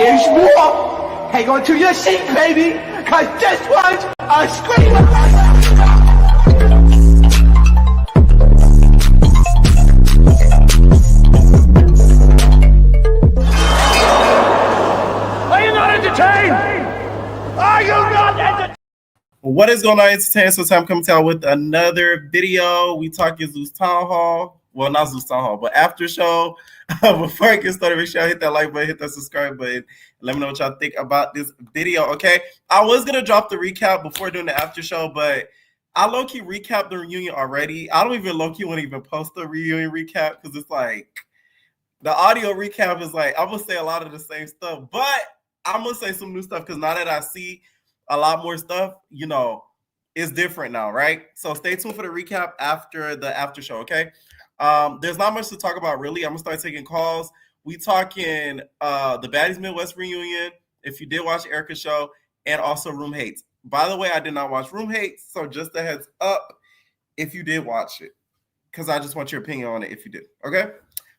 there's more. Hang on to your seat, baby, cause this one's a screamer. Are you not entertained? Are you not entertained? What is going on, entertainment? So time coming out with another video. We talking Zeus Town Hall. Well, not Zeus Town Hall, but Aftershow. Before I get started, make sure y'all hit that like button, hit that subscribe button. Let me know what y'all think about this video, okay? I was going to drop the recap before doing the Aftershow, but I low-key recapped the reunion already. I don't even low-key want to even post the reunion recap because it's like, the audio recap is like, I'm going to say a lot of the same stuff, but I'm going to say some new stuff because now that I see a lot more stuff, you know, it's different now, right? So stay tuned for the recap after the Aftershow, okay? There's not much to talk about, really. I'm gonna start taking calls. We talking the Baddies Midwest reunion. If you did watch Erica's show, and also Roomhates. By the way, I did not watch Roomhates, so just a heads up if you did watch it, because I just want your opinion on it if you did. Okay.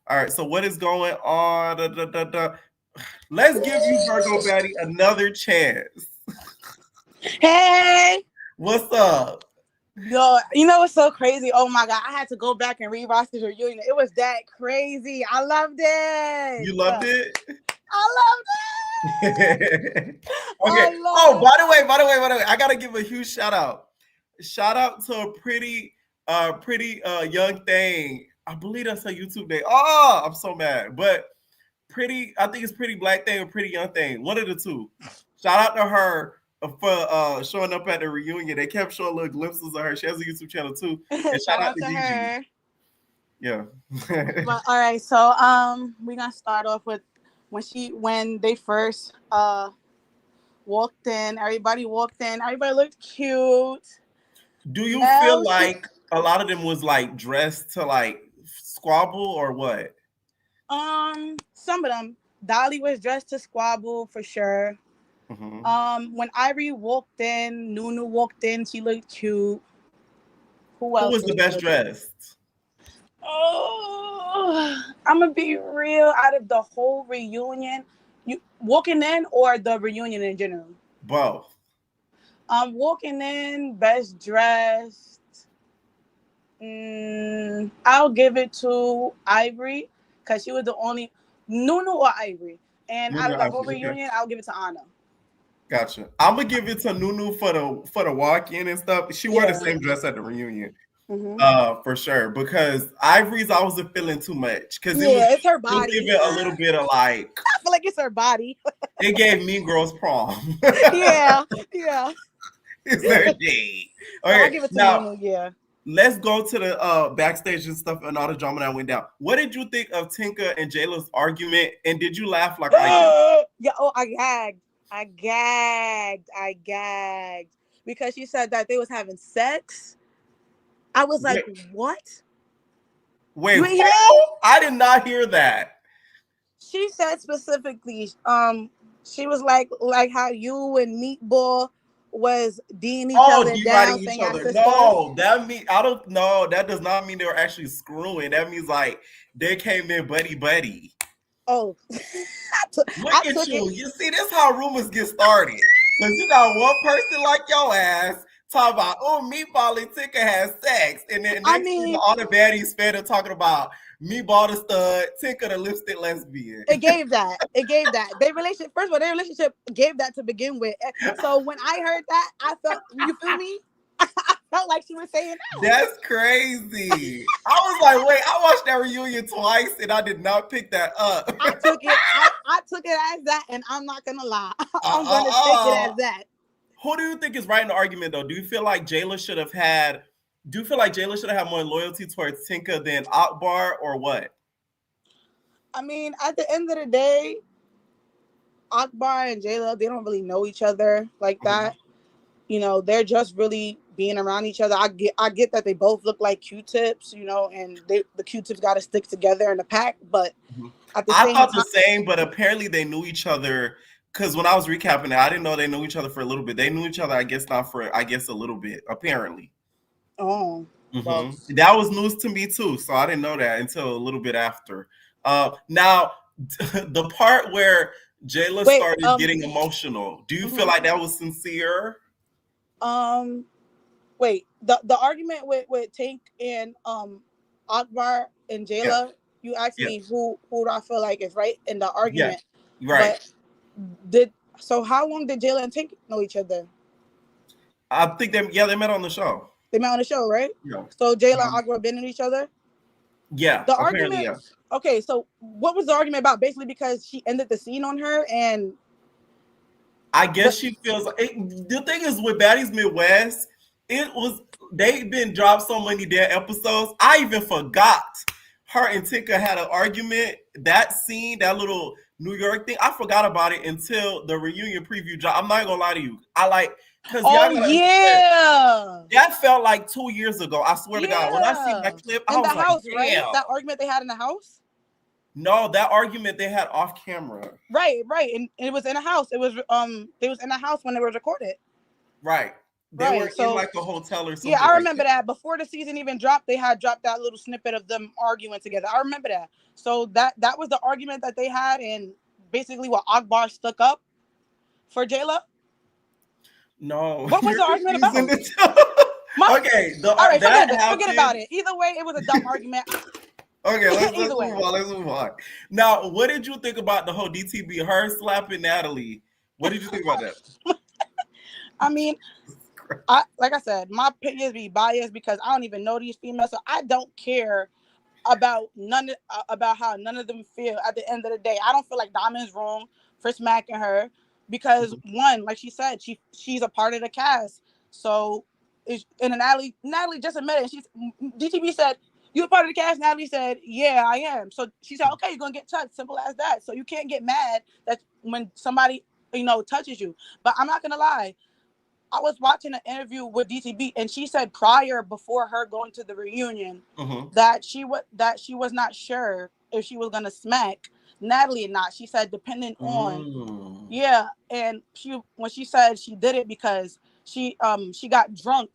All right. So what is going on? Let's give you Virgo Baddie another chance. Hey, What's up? yo, you know what's so crazy? Oh my God, I had to go back and rewatch this reunion. It was that crazy. I loved it. You loved it? I loved it. Okay. Oh, by the way, I gotta give a huge shout out. Shout out to a pretty young thing. I believe that's her YouTube name. Oh, I'm so mad. But I think it's Pretty Black Thing or Pretty Young Thing. One of the two. Shout out to her for showing up at the reunion. They kept showing little glimpses of her. She has a YouTube channel too. And shout out to her. Gigi. Yeah. But, all right, so we're gonna start off with when they first walked in. Everybody walked in. Everybody looked cute. Do you feel like a lot of them was like dressed to like squabble or what? Some of them. Dolly was dressed to squabble for sure. Mm-hmm. When Ivory walked in, Nunu walked in, she looked cute. Who was the best dressed? Oh, I'm gonna be real. Out of the whole reunion, you walking in or the reunion in general? Both. Walking in, best dressed. I'll give it to Ivory because she was the only Nunu or Ivory. And out of the whole reunion, I'll give it to Anna. Gotcha. I'm gonna give it to Nunu for the walk-in and stuff. She wore the same dress at the reunion, for sure. Because Ivory's I wasn't feeling too much because it's her body. It give it a little bit of like. I feel like it's her body. It gave Mean Girls Prom. yeah. It's their day. Okay, I'll give it to Nunu. Yeah. Let's go to the backstage and stuff and all the drama that went down. What did you think of Tinka and Jayla's argument? And did you laugh like I did? Yeah. Oh, I gagged because she said that they was having sex. I was like, what? Wait, I did not hear that. She said specifically, she was like how you and Meatball was D'ing each other down, saying sisters. No, that does not mean they were actually screwing. That means like they came in buddy. Oh, look at you. You see, this is how rumors get started. Because you got one person like your ass talking about, Meatball and Tinka had sex. And then next thing all the baddies fed are talking about Meatball the stud, Tinka the lipstick lesbian. It gave that. Their relationship gave that to begin with. So when I heard that, I felt, you feel me? I felt like she was saying that. That's crazy. I was like, wait, I watched that reunion twice and I did not pick that up. I took it as that, and I'm not gonna lie. I'm gonna take it as that. Who do you think is right in the argument though? Do you feel like Jayla should have had more loyalty towards Tinka than Akbar or what? I mean, at the end of the day, Akbar and Jayla, they don't really know each other like that. You know, they're just really being around each other. I get that they both look like Q-tips, you know, and the Q-tips got to stick together in a pack. But at the same time, the same, but apparently they knew each other. Because when I was recapping it, I didn't know they knew each other for a little bit. They knew each other, I guess, a little bit, apparently. Oh. Well. That was news to me too. So I didn't know that until a little bit after. Now, the part where Jayla Wait, started getting emotional. Do you feel like that was sincere? Wait, the argument with Tank and Akbar and Yeah. Jayla, you asked Yeah. me who do I feel like is right in the Yeah. argument. Right. But how long did Jayla and Tank know each other? I think they met on the show. They met on the show, right? Yeah. So Jayla and Akbar been in each other. Yeah. The Apparently, argument. yeah. Okay, so what was the argument about? Basically, because she ended the scene on her, and I guess she feels like the thing is with Baddies Midwest, they've been dropped so many dead episodes. I even forgot her and Tika had an argument. That scene, that little New York thing, I forgot about it until the reunion preview dropped. I'm not gonna lie to you. Because that felt like 2 years ago. I swear to God. When I see that clip, I was house, like, right? damn. That argument they had in the house. No, that argument they had off camera. Right, and it was in a house. It was they was in a house when they were recorded. Right. They were in like a hotel or something. Yeah, I remember that. Before the season even dropped, they had dropped that little snippet of them arguing together. I remember that. So that was the argument that they had, and basically what Akbar stuck up for Jayla. No. What was the argument about? Okay. All right, forget about it. Either way, it was a dumb argument. Okay, let's move on. Now, what did you think about the whole DTB, her slapping Natalie? What did you think about that? I mean, like I said, my opinions be biased because I don't even know these females, so I don't care about how none of them feel. At the end of the day, I don't feel like Diamond's wrong for smacking her because one, like she said, she's a part of the cast. So, and Natalie just admitted, DTB said, "You a part of the cast?" Natalie said, "Yeah, I am." So she said, "Okay, you're gonna get touched. Simple as that." So you can't get mad that when somebody touches you. But I'm not gonna lie. I was watching an interview with DTB, and she said before her going to the reunion, that she was not sure if she was gonna smack Natalie or not. She said depending on, and when she said she did it because she got drunk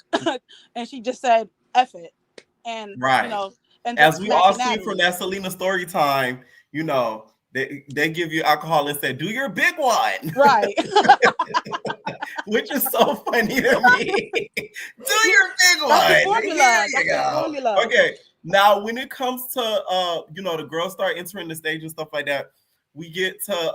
and she just said F it, and and as we all see Natalie. from that Selena story time, they give you alcohol and say, "Do your big one," right? Which is so funny to me. Do your big one. That's the formula. That's the formula. Okay. Now, when it comes to the girls start entering the stage and stuff like that, we get to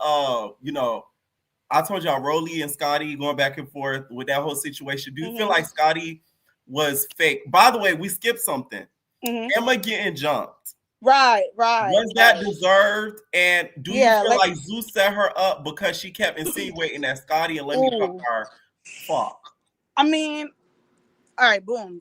I told y'all Rolly and Scotty going back and forth with that whole situation. Do you feel like Scotty was fake? By the way, we skipped something. Emma getting jumped. Right. Was that deserved? And do you feel like Zeus set her up because she kept insinuating that Scotty and let me fuck her? Fuck. I mean, all right, boom.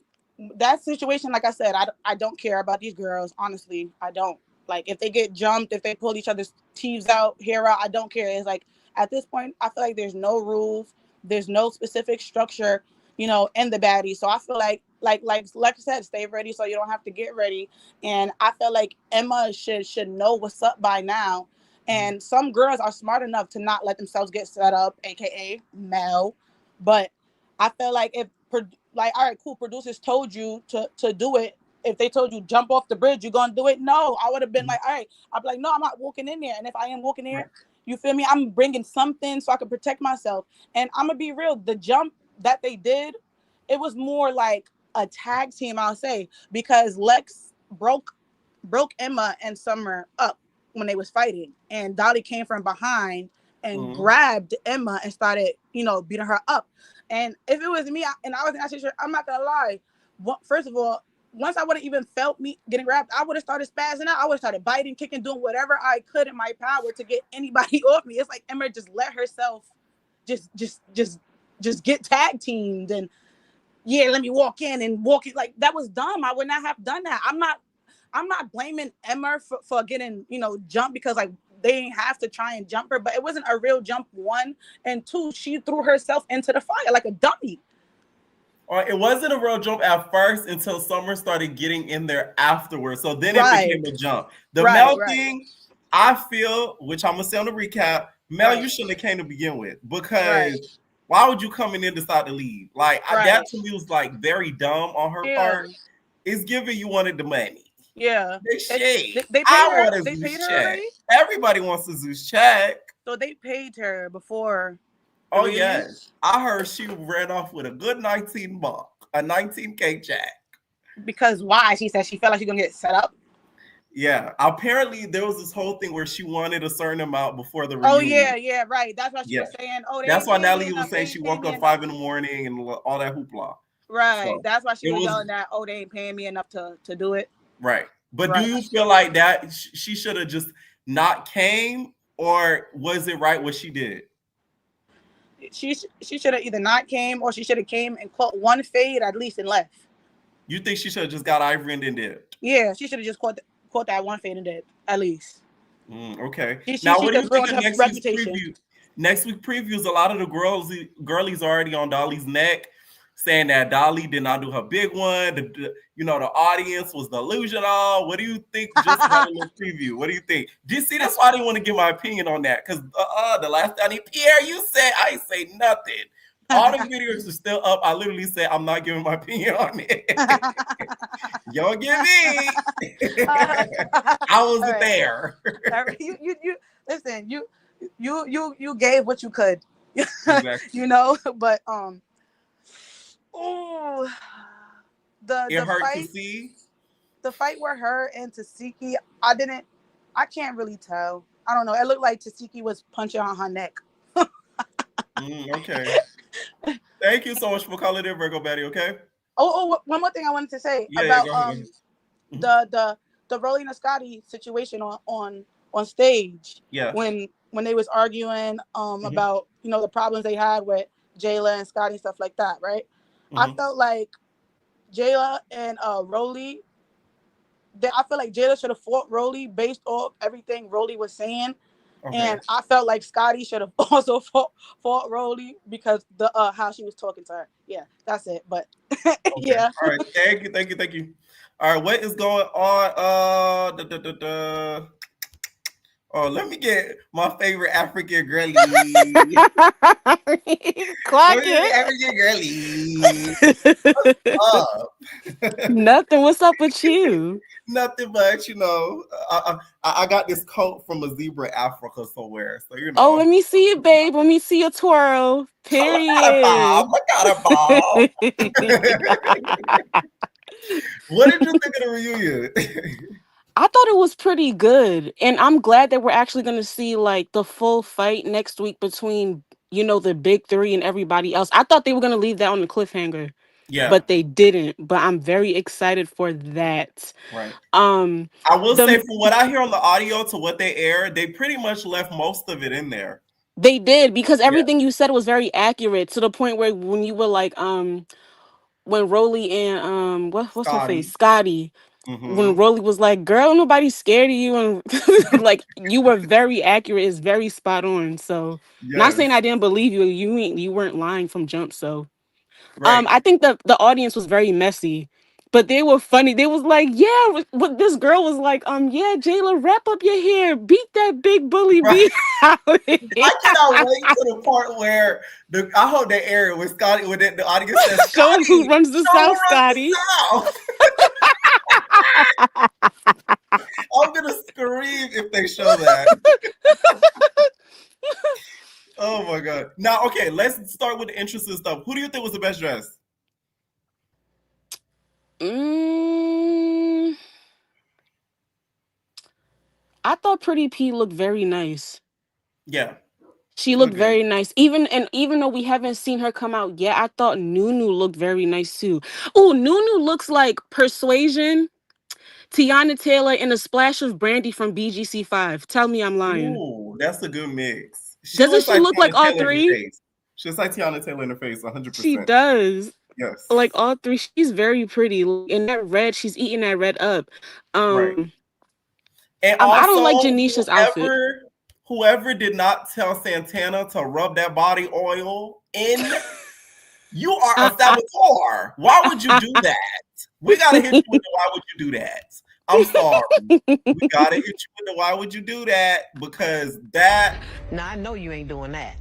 That situation, like I said, I don't care about these girls. Honestly, I don't. Like, if they get jumped, if they pull each other's teeth out, hair out, I don't care. It's like, at this point, I feel like there's no rules. There's no specific structure, in the baddie. So I feel like I said, stay ready so you don't have to get ready. And I feel like Emma should know what's up by now. And some girls are smart enough to not let themselves get set up, aka Mel. But I feel like all right, cool, producers told you to do it. If they told you jump off the bridge, you're gonna do it. No, I would have been like, all right. I'd be like, no, I'm not walking in there. And if I am walking there, you feel me? I'm bringing something so I can protect myself. And I'm gonna be real. The jump that they did, it was more like a tag team, I'll say, because Lex broke Emma and Summer up when they was fighting, and Dolly came from behind and grabbed Emma and started, beating her up. And if it was me and I was in that situation, I'm not gonna lie. First of all, once I would have even felt me getting grabbed, I would have started spazzing out. I would have started biting, kicking, doing whatever I could in my power to get anybody off me. It's like Emma just let herself just get tag teamed and let me walk in and walk it. Like, that was dumb. I would not have done that. I'm not blaming Emma for getting, jumped because like they didn't have to try and jump her, but it wasn't a real jump, one. And two, she threw herself into the fire like a dummy. It wasn't a real jump at first until Summer started getting in there afterwards. So then it became a jump. The Mel thing, I feel, which I'm going to say on the recap, Mel, you shouldn't have came to begin with, because why would you come in and decide to leave? Like, that to me was like very dumb on her part. It's giving you wanted the money. Yeah. They paid her. They paid her check. already? Everybody wants a Zeus check. So they paid her before. Oh yes, I heard she ran off with a good 19 buck, a 19K check. Because why? She said she felt like she's gonna get set up. Yeah, apparently there was this whole thing where she wanted a certain amount before the Oh reunion. yeah, right. That's why she was saying. Oh, they That's ain't why paying me Natalie was enough. saying They she ain't woke paying me up enough. 5 in the morning and all that hoopla. Right. So, That's why she was was yelling that. Oh, they ain't paying me enough to do it. right. But Right. do you feel like that she should have just not came, or was it right what she did? She should have either not came or she should have came and caught one fade at least and left. You think she should have just got Ivory and then did? Yeah, she should have just caught that one fade and did at least. Okay. She now, what do you think of her next week's preview? Next week previews, a lot of the girlies already on Dolly's neck, saying that Dolly did not do her big one. The audience was delusional. What do you think? Just about a little preview. What do you think? Do you see? That's why I didn't want to give my opinion on that, because the last time Pierre, you said I ain't say nothing. All the videos are still up. I literally said I'm not giving my opinion on it. Y'all give me. I wasn't there. You listen. You gave what you could. Exactly. But it hurt fight, to see. The fight with her and Tasiki, I can't really tell. I don't know. It looked like Tasiki was punching on her neck. Okay. Thank you so much for calling in, Virgo Baddie. Okay. Oh, one more thing I wanted to say about go ahead. the Rolly and Scotty situation on stage. Yeah. When they was arguing about the problems they had with Jayla and Scotty and stuff like that, right? I felt like Jayla and Rolly. I feel like Jayla should have fought Rolly based off everything Rolly was saying. Okay. And I felt like Scotty should have also fought Rolly because the how she was talking to her. Yeah, that's it. But yeah. All right. Thank you. All right, what is going on? Oh, let me get my favorite African girlie. Clock it. African girlie. What's up? Nothing. What's up with you? Nothing much, I got this coat from a zebra Africa somewhere, so Oh, let me see it, babe. Let me see your twirl. Period. Look at a Bob. What did you think of the reunion? I thought it was pretty good, and I'm glad that we're actually going to see like the full fight next week between the big three and everybody else. I thought they were going to leave that on the cliffhanger. Yeah. But they didn't. But I'm very excited for that. Right. I will say, from what I hear on the audio to what they aired, they pretty much left most of it in there. They did, because everything you said was very accurate, to the point where when you were like, when Rolly and what's her face, Scotty, when Rolly was like, "Girl, nobody's scared of you," and like you were very accurate. It's very spot on. So, not saying I didn't believe you. You weren't lying from jump. So. Right. I think the audience was very messy, but they were funny. They was like, yeah, what this girl was like, yeah, Jayla, wrap up your hair, beat that big bully, beat out. I cannot wait to the part where I hope they air it with Scotty, with the audience says, show him who runs the South, Scotty. I'm gonna scream if they show that. Oh my god! Now, okay, let's start with the interesting stuff. Who do you think was the best dressed? I thought Pretty P looked very nice. Yeah, she looked very nice. Even though we haven't seen her come out yet, I thought Nunu looked very nice too. Oh, Nunu looks like Persuasion, Tiana Taylor, and a splash of Brandy from BGC5. Tell me I'm lying. Ooh, that's a good mix. Doesn't she look like all three? She looks like Tiana Taylor in her face, 100%. She does. Yes. Like all three. She's very pretty. In that red, she's eating that red up. Right. And also, I don't like Janisha's outfit. Whoever did not tell Santana to rub that body oil in, you are a saboteur. Why would you do that? We gotta hit you with the why would you do that? I'm sorry. We gotta hit you with the why would you do that? Because that. Now I know you ain't doing that.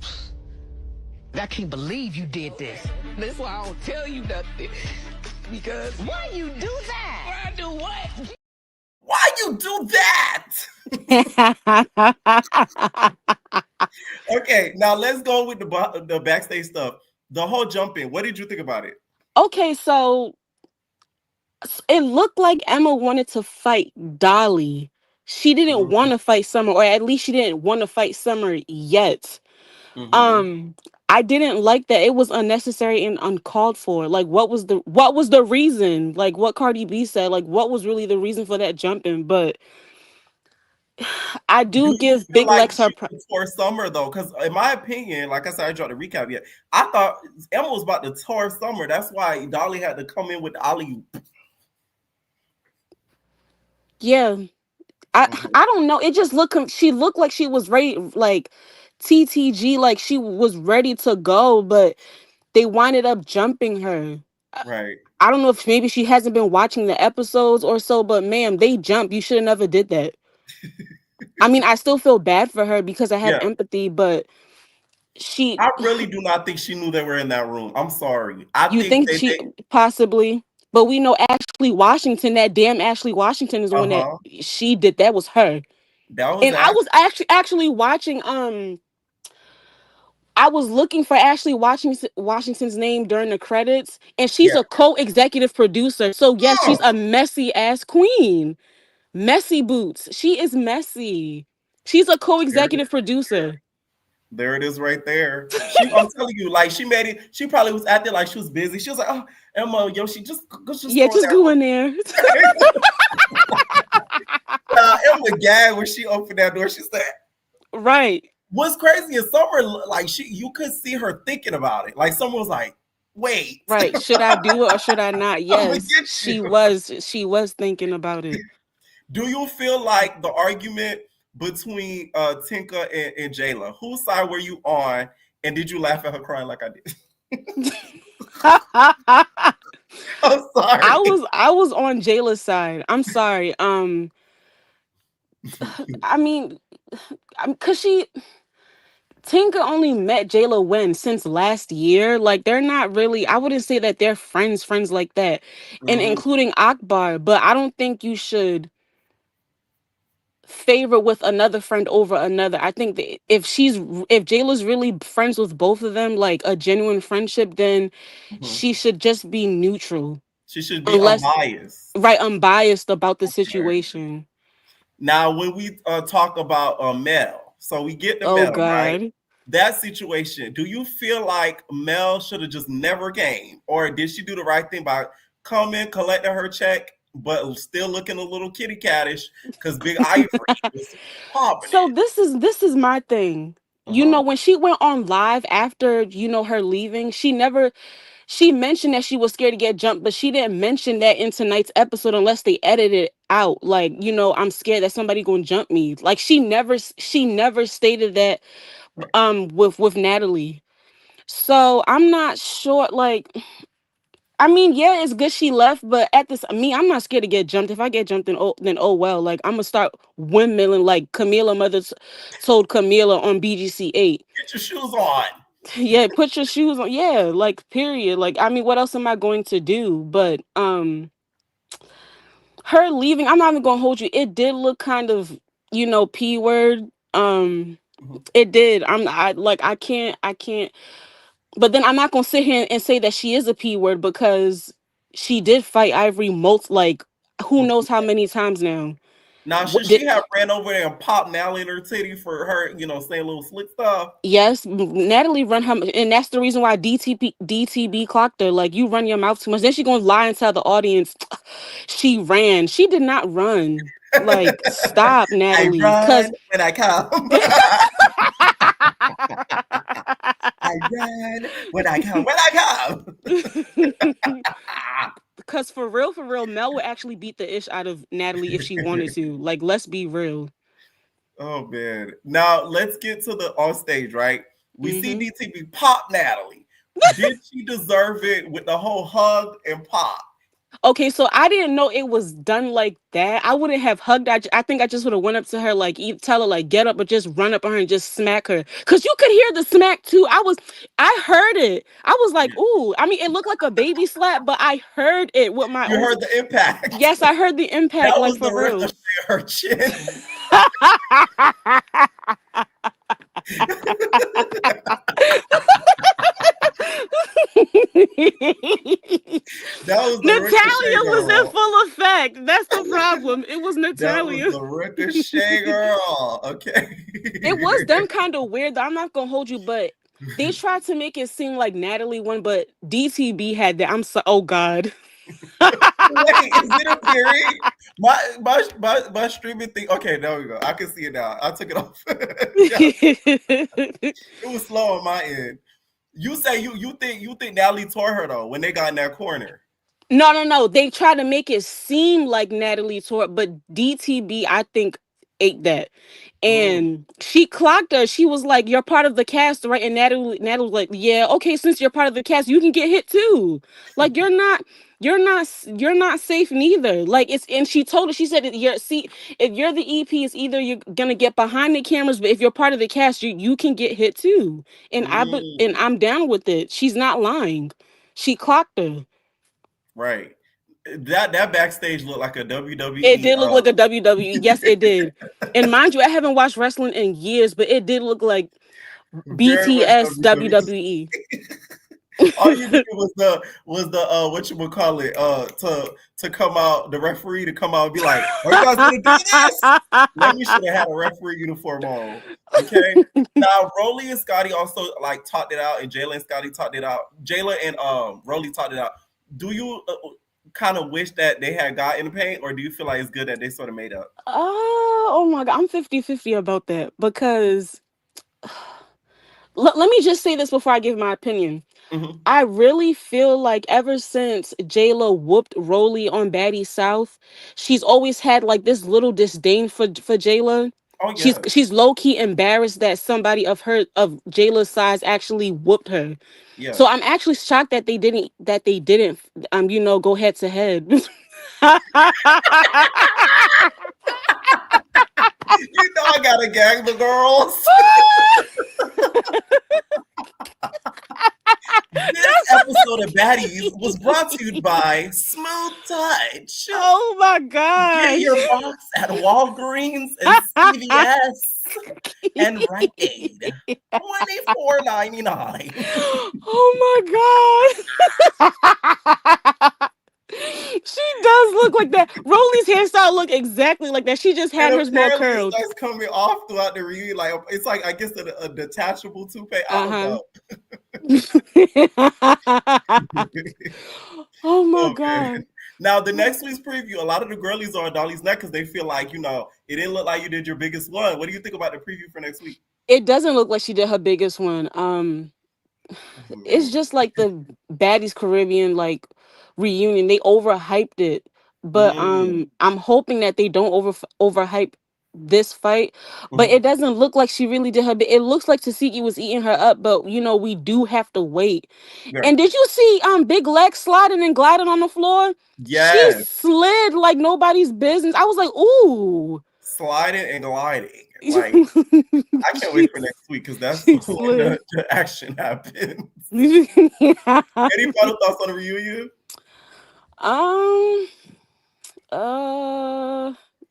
I can't believe you did this. That's why I don't tell you nothing. Because why you do that? Why I do what? Why you do that? Okay, now let's go with the backstage stuff. The whole jumping. What did you think about it? Okay, so it looked like Emma wanted to fight Dolly. She didn't want to fight Summer, or at least she didn't want to fight Summer yet. Mm-hmm. Um, I didn't like that. It was unnecessary and uncalled for. Like, what was the reason? Like, what Cardi B said. Like, what was really the reason for that jumping? But I Do do you give feel Big like Lex she her. was for Summer though? Because in my opinion, like I said, I dropped a recap yet. I thought Emma was about to tour Summer. That's why Dolly had to come in with the alley. Yeah, I don't know. It just looked. She looked like she was ready. Like TTG, like she was ready to go, but they winded up jumping her. Right. I don't know if maybe she hasn't been watching the episodes or so, but ma'am, they jump. You should have never did that. I mean, I still feel bad for her because I have Yeah. empathy, but she, I really do not think she knew they were in that room. I'm sorry. I you think think that she they possibly, but we know Ashley Washington, that damn Ashley Washington is the one that uh-huh. she did. That was her. That was And I Ash. was actually watching, I was looking for Ashley Washington's name during the credits, and she's Yeah. a co-executive producer. So yes, she's Oh, a messy ass queen. Messy boots. She is messy. She's a there it is. co-executive producer. There it is right there. I'm telling you, like she made it. She probably was acting like she was busy. She was like, "Oh, Emma, yo, she just Yeah, go in just that go in there. room." Emma gagged when she opened that door. She said, Right. "What's crazy is Summer, like you could see her thinking about it. Like someone was like, wait, Right. Should I do it or should I not? I'm gonna Yes. get She you." was. She was thinking about it. Do you feel like the argument between Tinka and Jayla, whose side were you on? And did you laugh at her crying like I did? I I'm sorry. was on Jayla's side. I'm sorry. I mean, cause Tinka only met Jayla when since last year. Like they're not really. I wouldn't say that they're friends like that, and Mhm. including Akbar. But I don't think you should favor with another friend over another. I think that if Jayla's really friends with both of them, like a genuine friendship, then Mhm. she should just be neutral. She should be Unless unbiased. right, unbiased about the Okay. situation. Now, when we talk about Mel, so we get to Oh Mel, right? God. That situation, do you feel like Mel should have just never came? Or did she do the right thing by coming, collecting her check, but still looking a little kitty cattish because Big Ivory was popping So it? this is my thing. You Uh-huh. know, when she went on live after, her leaving, she mentioned that she was scared to get jumped, but she didn't mention that in tonight's episode unless they edited it out. Like, I'm scared that somebody gonna jump me. Like she never stated that with Natalie. So I'm not sure, like, I mean, yeah, it's good she left, but I'm not scared to get jumped. If I get jumped, then oh well. Like I'm gonna start windmilling like Camila told Camila on BGC 8. Get your shoes on. Yeah, put your shoes on. Yeah, like period. Like I mean, what else am I going to do? But her leaving, I'm not even gonna hold you. It did look kind of, P word. Mhm. It did. I can't. But then I'm not gonna sit here and say that she is a P word because she did fight Ivory like who knows how many times now. Now, What should did she have ran over there and popped Nally in her titty for her, saying little slick stuff? Yes, Natalie run her, and that's the reason why DTB clocked her. Like you run your mouth too much. Then she gonna lie and tell the audience she ran. She did not run. Like stop, I Natalie, because run when I come. I run when I come. When I come. because for real, Mel would actually beat the ish out of Natalie if she wanted to. Like let's be real. Oh man. Now let's get to the on stage, right? We see Hmm. DTV pop Natalie. Did she deserve it with the whole hug and pop? Okay, so I didn't know it was done like that. I wouldn't have hugged. I think I just would have went up to her, like, tell her, like, get up, or just run up on her and just smack her. Cause you could hear the smack too. I heard it. I was like, ooh. I mean, it looked like a baby slap, but I heard it with my You own. heard the impact. Yes, I heard the impact, That like was for the real. ricochet of her chin. That was the Ricochet Natalia was in girl. full effect. That's the problem. It was That was Natalia. the Ricochet girl. Okay. It was them kind of weird. Though. I'm not gonna hold you, but they tried to make it seem like Natalie won, but DTB had that. I'm so. Oh God. Wait, is it a theory? My streaming thing. Okay, there we go. I can see it now. I took it off. Yeah, it was slow on my end. You say you think Natalie tore her though when they got in that corner. No. They tried to make it seem like Natalie tore, but DTB, I think, ate that. And she clocked her. She was like, "You're part of the cast, right?" And Natalie was like, "Yeah, okay. Since you're part of the cast, you can get hit too. Like you're not safe neither. Like it's." And she told her, she said, if you're the EP, it's either you're gonna get behind the cameras, but if you're part of the cast, you can get hit too. And I'm down with it. She's not lying. She clocked her. Right. That backstage looked like a WWE. It did look like a WWE. Yes, it did. And mind you, I haven't watched wrestling in years, but it did look like very much BTS WWE. WWE. All you needed was the what you would call it to come out, the referee to come out and be like, "Are you guys gonna do this?" Maybe should have had a referee uniform on. Okay. Now Rolly and Scotty also like talked it out, and Jayla and Scotty talked it out. Jayla and Rolly talked it out. Do you kind of wish that they had got in the paint, or do you feel like it's good that they sort of made up? Oh my God, I'm 50-50 about that because let me just say this before I give my opinion. Mm-hmm. I really feel like ever since Jayla whooped Rolly on Baddies South, she's always had like this little disdain for Jayla. Oh yeah. She's low key embarrassed that somebody of Jayla's size actually whooped her. Yeah. So I'm actually shocked that they didn't go head to head. You know I gotta gag the girls. This episode of Baddies was brought to you by Smooth Touch. Oh my God. Get your box at Walgreens and CVS and Rite Aid. $24.99. Oh my God. She does look like that. Rolly's hairstyle look exactly like that. She just had hers more curled. It starts coming off throughout the reunion. Like it's like I guess a detachable toupee. I don't know. Oh my God. Now the next week's preview, a lot of the girlies are on Dolly's neck because they feel like, it didn't look like you did your biggest one. What do you think about the preview for next week? It doesn't look like she did her biggest one. It's just like the Baddies Caribbean like reunion. They overhyped it. But I'm hoping that they don't overhype this fight. But it doesn't look like she really did her it looks like Tasiki was eating her up, but we do have to wait. Yeah. And did you see Big Lex sliding and gliding on the floor? Yes. She slid like nobody's business. I was like, ooh. Sliding and gliding. Like I can't wait for next week because that's when the action happens. Any final thoughts on the reunion?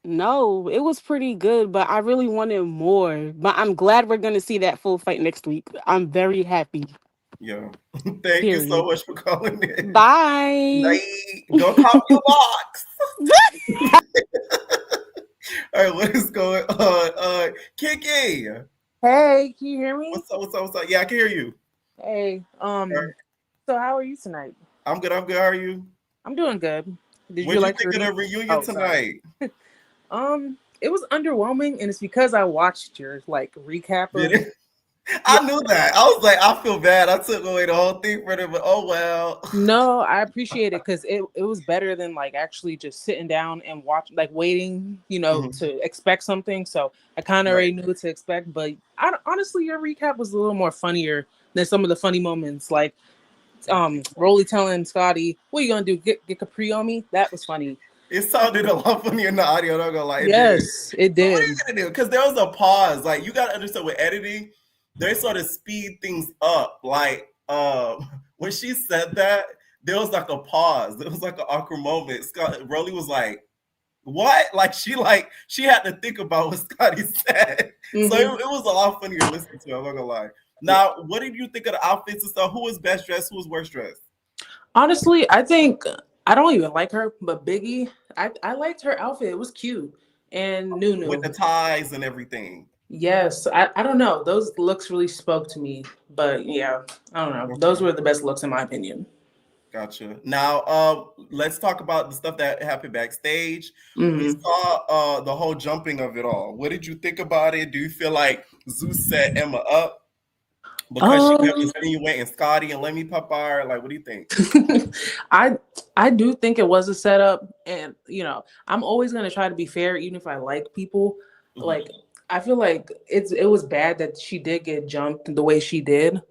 No, it was pretty good, but I really wanted more. But I'm glad we're gonna see that full fight next week. I'm very happy. Yeah. Thank you so much for calling in. Bye. Bye. Go cop your box. All right, what is going on? Kiki. Hey, can you hear me? What's up? Yeah, I can hear you. Hey, so how are you tonight? I'm good. How are you? I'm doing good. What you think of the reunion tonight? It was underwhelming, and it's because I watched your recap of it. I knew that. I was like, I feel bad. I took away the whole thing for them, but oh well. No, I appreciate it because it was better than actually just sitting down and waiting, to expect something. So I kind of already knew what to expect. But honestly, your recap was a little more funnier than some of the funny moments, like Rolly telling Scotty, "What are you gonna do? Get Capri on me?" That was funny. It sounded a lot funnier in the audio. I'm not gonna lie. Yes, it did. What are you gonna do? Because there was a pause. Like you gotta understand with editing. They sort of speed things up. Like when she said that, there was like a pause. There was like an awkward moment. Rolly was like, what? Like she had to think about what Scotty said. Mm-hmm. So it was a lot funnier to listen to. I'm not gonna lie. Now, what did you think of the outfits and stuff? Who was best dressed? Who was worst dressed? Honestly, I think I don't even like her, but Biggie, I liked her outfit. It was cute. And Nunu. With the ties and everything. Yes, I don't know. Those looks really spoke to me. But yeah, I don't know. Those were the best looks in my opinion. Gotcha. Now, let's talk about the stuff that happened backstage. We saw the whole jumping of it all. What did you think about it? Do you feel like Zeus set Emma up because she kept insinuating Scotty and Lemmy Papar? Like, what do you think? I do think it was a setup, and I'm always gonna try to be fair, even if I like people. Like, I feel like it was bad that she did get jumped the way she did,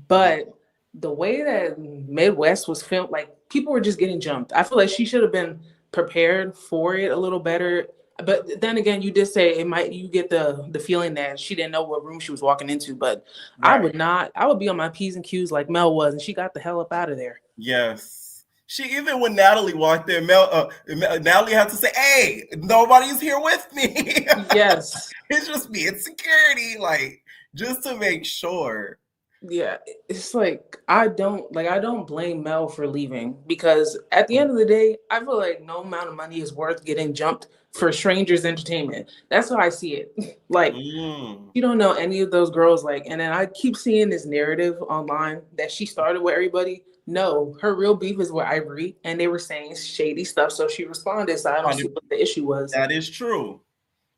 but the way that Midwest was filmed, like people were just getting jumped. I feel like she should have been prepared for it a little better. But then again, you did say you get the feeling that she didn't know what room she was walking into. But right. I would be on my P's and Q's like Mel was, and she got the hell up out of there. Yes. Even when Natalie walked there, Natalie had to say, "Hey, nobody's here with me." Yes. It's just me. It's security, like, just to make sure. Yeah, it's like I don't blame Mel for leaving, because at the end of the day, I feel like no amount of money is worth getting jumped for strangers' entertainment. That's how I see it. Like, you don't know any of those girls, like, and then I keep seeing this narrative online that she started with everybody. No, her real beef is with Ivory, and they were saying shady stuff, so she responded. So I don't see what the issue was. That is true.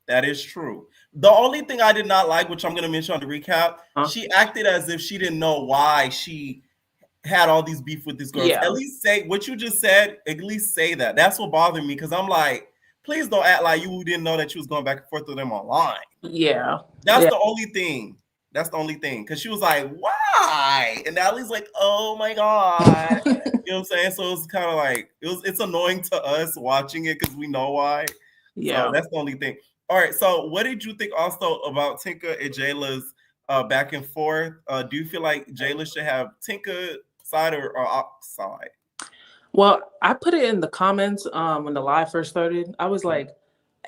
That is true. The only thing I did not like, which I'm going to mention on the recap, she acted as if she didn't know why she had all these beef with these girls. Yeah. At least say what you just said. At least say that. That's what bothered me, because I'm like, please don't act like you didn't know that you was going back and forth with them online. Yeah. That's the only thing. That's the only thing. Because she was like, why? And Natalie's like, oh my God. You know what I'm saying? So it's kind of like, it's annoying to us watching it because we know why. Yeah. So that's the only thing. All right. So what did you think also about Tinka and Jayla's back and forth? Do you feel like Jayla should have Tinka side or Ox side? Well, I put it in the comments when the live first started. I was like,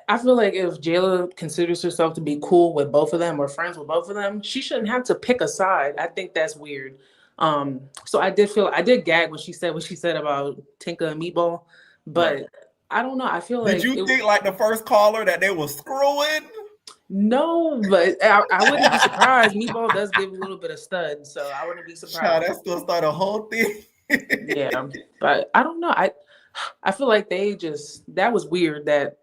I feel like if Jayla considers herself to be cool with both of them or friends with both of them, she shouldn't have to pick a side. I think that's weird. So I did gag when she said about Tinka and Meatball, but I don't know. I feel like. Did you think like the first caller that they were screwing? No, but I wouldn't be surprised. Meatball does give a little bit of stud, so I wouldn't be surprised. Child, that's gonna start a whole thing. Yeah, but I don't know. I feel like that was weird that.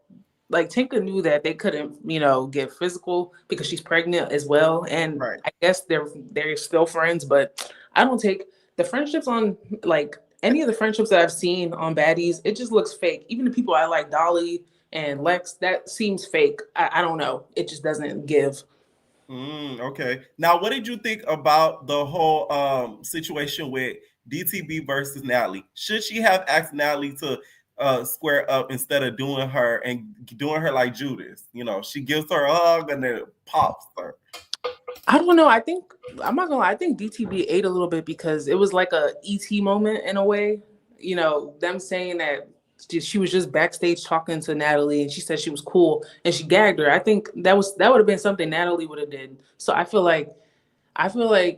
Like Tinka knew that they couldn't, get physical because she's pregnant as well. And I guess they're still friends, but I don't take the friendships on like any of the friendships that I've seen on Baddies. It just looks fake. Even the people I like, Dolly and Lex, that seems fake. I don't know. It just doesn't give. Okay. Now, what did you think about the whole situation with DTB versus Natalie? Should she have asked Natalie to square up instead of doing her like Judas? She gives her a hug and then pops her. I don't know. I'm not gonna lie. I think DTB ate a little bit because it was like a ET moment in a way. Them saying that she was just backstage talking to Natalie and she said she was cool and she gagged her. I think that would have been something Natalie would have did. So I feel like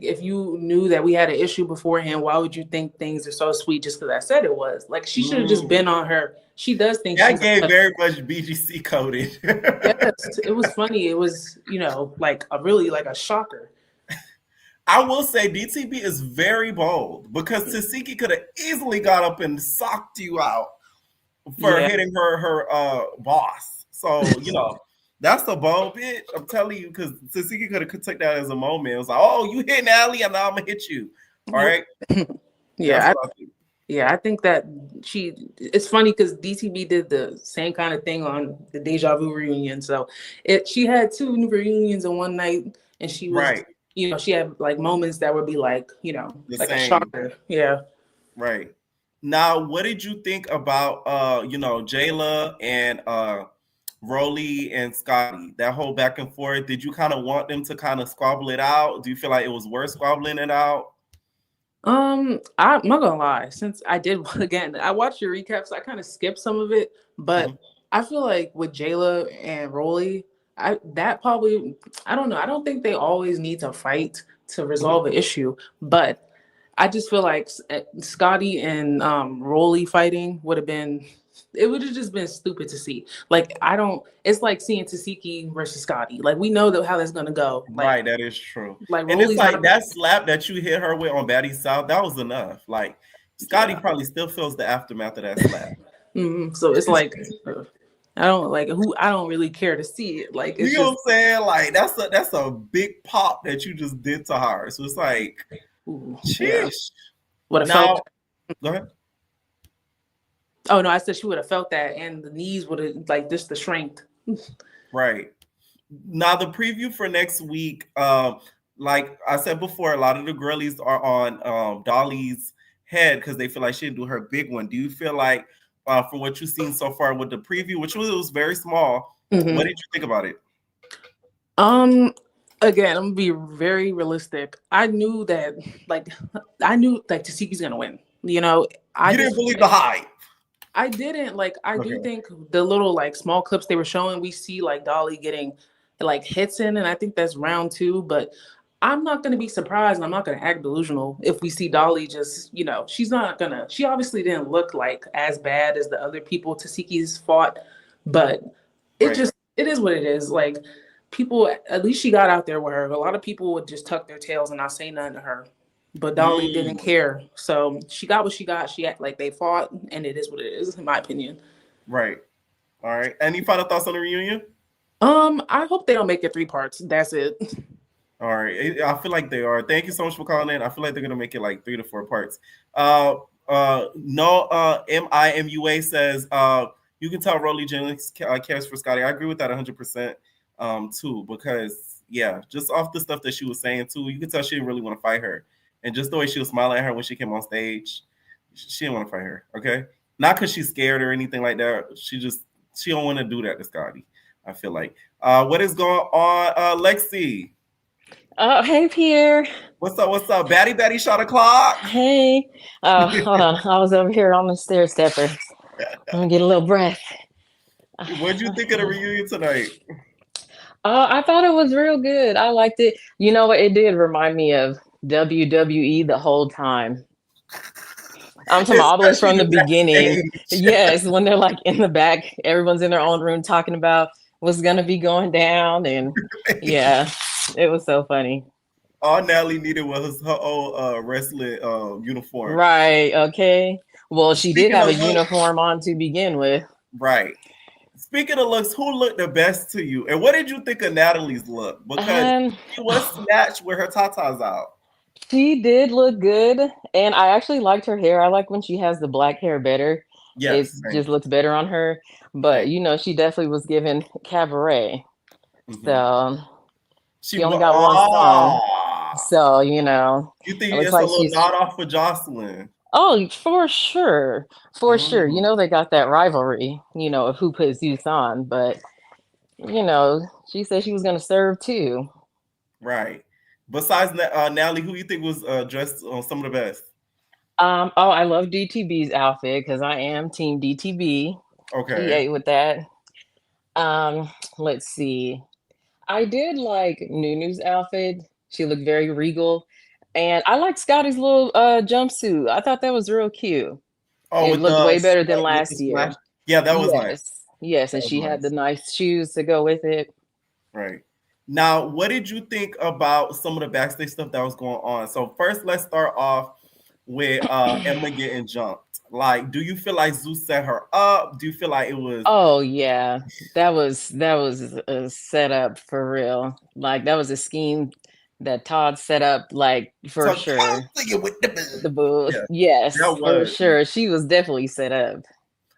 if you knew that we had an issue beforehand, why would you think things are so sweet just because I said it was? Like, she should have just been on her. She does think that gave very much BGC coded. Yes, it was funny. It was, like a shocker. I will say DTB is very bold because Tasiki could have easily got up and socked you out for hitting her boss. So, that's the bold bitch. I'm telling you, because Tasiki could have took that as a moment. It was like, oh, you hit Natalie, and now I'm gonna hit you. All right. I think that it's funny because DTB did the same kind of thing on the Deja Vu reunion. So she had two reunions in one night, and she was, she had like moments that would be like, like a shocker. Yeah. Right. Now, what did you think about, Jayla and Rolly and Scotty, that whole back and forth? Did you kind of want them to kind of squabble it out? Do you feel like it was worth squabbling it out? I'm not gonna lie. Since I watch your recaps, I kind of skipped some of it, but I feel like with Jayla and Rolly, I don't know. I don't think they always need to fight to resolve an issue, but I just feel like Scotty and Rolly fighting would have been. It would have just been stupid to see. Like I don't. It's like seeing Tasiki versus Scotty. Like we know how that's gonna go. Like, right, that is true. Like And it's Rolly's like not. that slap that you hit her with on Baddies South, that was enough. Like Scotty Yeah. probably still feels the aftermath of that slap. So it's like I don't really care to see it. Like it's You know what I'm saying? Like that's a big pop that you just did to her. So it's like, yeah. sheesh. Would have Now, felt. go ahead. Oh no, I said she would have felt that, and the knees would have like just the strength. Right. Now the preview for next week, like I said before, a lot of the girlies are on Dolly's head because they feel like she didn't do her big one. Do you feel like, from what you've seen so far with the preview, which was very small, what did you think about it? Again, I'm gonna be very realistic. I knew Tasiki's gonna win. You know, You didn't believe the hype. I didn't I do think the little like small clips they were showing, we see like Dolly getting like hits in, and I think that's round 2. But I'm not gonna be surprised. I'm not gonna act delusional if we see Dolly just, she's not gonna. She obviously didn't look like as bad as the other people Tasiki's fought, but it is what it is. Like people, at least she got out there with her. A lot of people would just tuck their tails and not say nothing to her. But Dolly didn't care. So she got what she got. She acted like they fought, and it is what it is, in my opinion. Right. All right. Any final thoughts on the reunion? I hope they don't make it 3 parts. That's it. All right. I feel like they are. Thank you so much for calling in. I feel like they're gonna make it like 3 to 4 parts. MIMUA says you can tell Rolly Jennings cares for Scotty. I agree with that 100% too, because just off the stuff that she was saying too, you can tell she didn't really want to fight her. And just the way she was smiling at her when she came on stage, she didn't want to fight her. Okay, not because she's scared or anything like that. She don't want to do that to Scotty. I feel like. What is going on, Lexi? Hey Pierre. What's up? Batty shot o'clock. Hey. Hold on. I was over here on the stair stepper. Let me get a little breath. What'd you think of the reunion tonight? I thought it was real good. I liked it. You know what? It did remind me of WWE the whole time. I'm talking all the way from the beginning. Yes, when they're like in the back, everyone's in their own room talking about what's gonna be going down, and it was so funny. All Natalie needed was her old wrestling uniform. Right. Okay. Well, she did have a uniform on to begin with. Right. Speaking of looks, who looked the best to you? And what did you think of Natalie's look? Because she was snatched with her tatas out. She did look good. And I actually liked her hair. I like when she has the black hair better. Yes, it just looks better on her. But, she definitely was given cabaret. So she only got one song. So, You think it's like a little nod off for Jocelyn? Oh, for sure. For sure. They got that rivalry, of who puts youth on. But, she said she was going to serve too. Right. Besides Natalie, who you think was dressed on some of the best? I love DTB's outfit because I am Team DTB. Okay. He ate with that. Let's see. I did like Nunu's outfit. She looked very regal. And I liked Scotty's little jumpsuit. I thought that was real cute. Oh, it looked way better than last year. Yeah, that was nice. Yes, and she had the nice shoes to go with it. Right. Now, what did you think about some of the backstage stuff that was going on? So first, let's start off with Emma getting jumped. Like, do you feel like Zeus set her up? Do you feel like it was? Oh yeah, that was a setup for real. Like that was a scheme that Todd set up, like for sure. With the boo. Yes, for sure. She was definitely set up.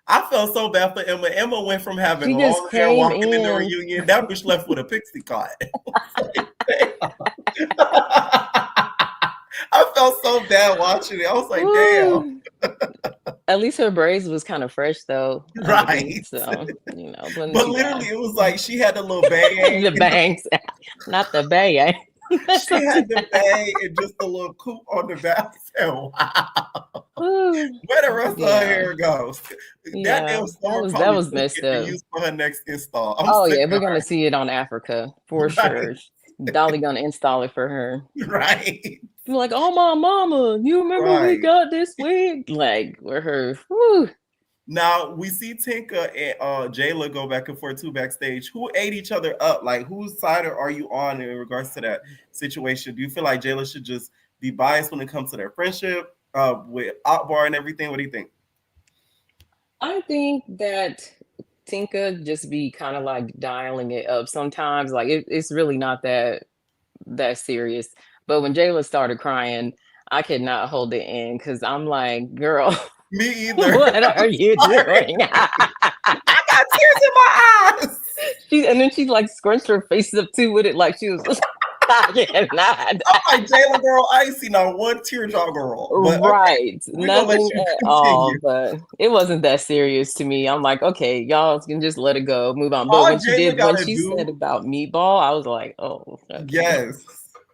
I felt so bad for Emma. Emma went from having long hair walking in the reunion. That bitch left with a pixie cut. I felt so bad watching it. I was like, damn. At least her braids was kind of fresh though. Right. So, but literally it was like she had the little bang. The bangs. Not the bang. She had the bang and just a little coupe on the back. I said, wow. Where the rest of her hair goes? Yeah, That damn summer that probably was took messed it to up. use for her next install. I'm Oh sick yeah, of we're her. gonna see it on Africa for Right. sure. Dolly gonna install it for her. Right. I'm like, oh my mama, you remember we Right. got this wig? Like, we're her. Whew. Now we see Tinka and Jayla go back and forth too backstage. Who ate each other up? Like, whose side are you on in regards to that situation? Do you feel like Jayla should just be biased when it comes to their friendship with Akbar and everything? What do you think? I think that Tinka just be kind of like dialing it up sometimes. Like it's really not that serious. But when Jayla started crying, I could not hold it in because I'm like, girl, Me either. what are you doing? I got tears in my eyes. And then she like scrunched her face up too with it, like she was just I cannot. I'm like, Jayla, girl, I ain't seen not one teardrop, girl. But right, okay, we gonna let nothing you at continue. all. But it wasn't that serious to me. I'm like, okay, y'all can just let it go, move on. But All when Jayla she said about meatball, I was like, oh, okay. Yes.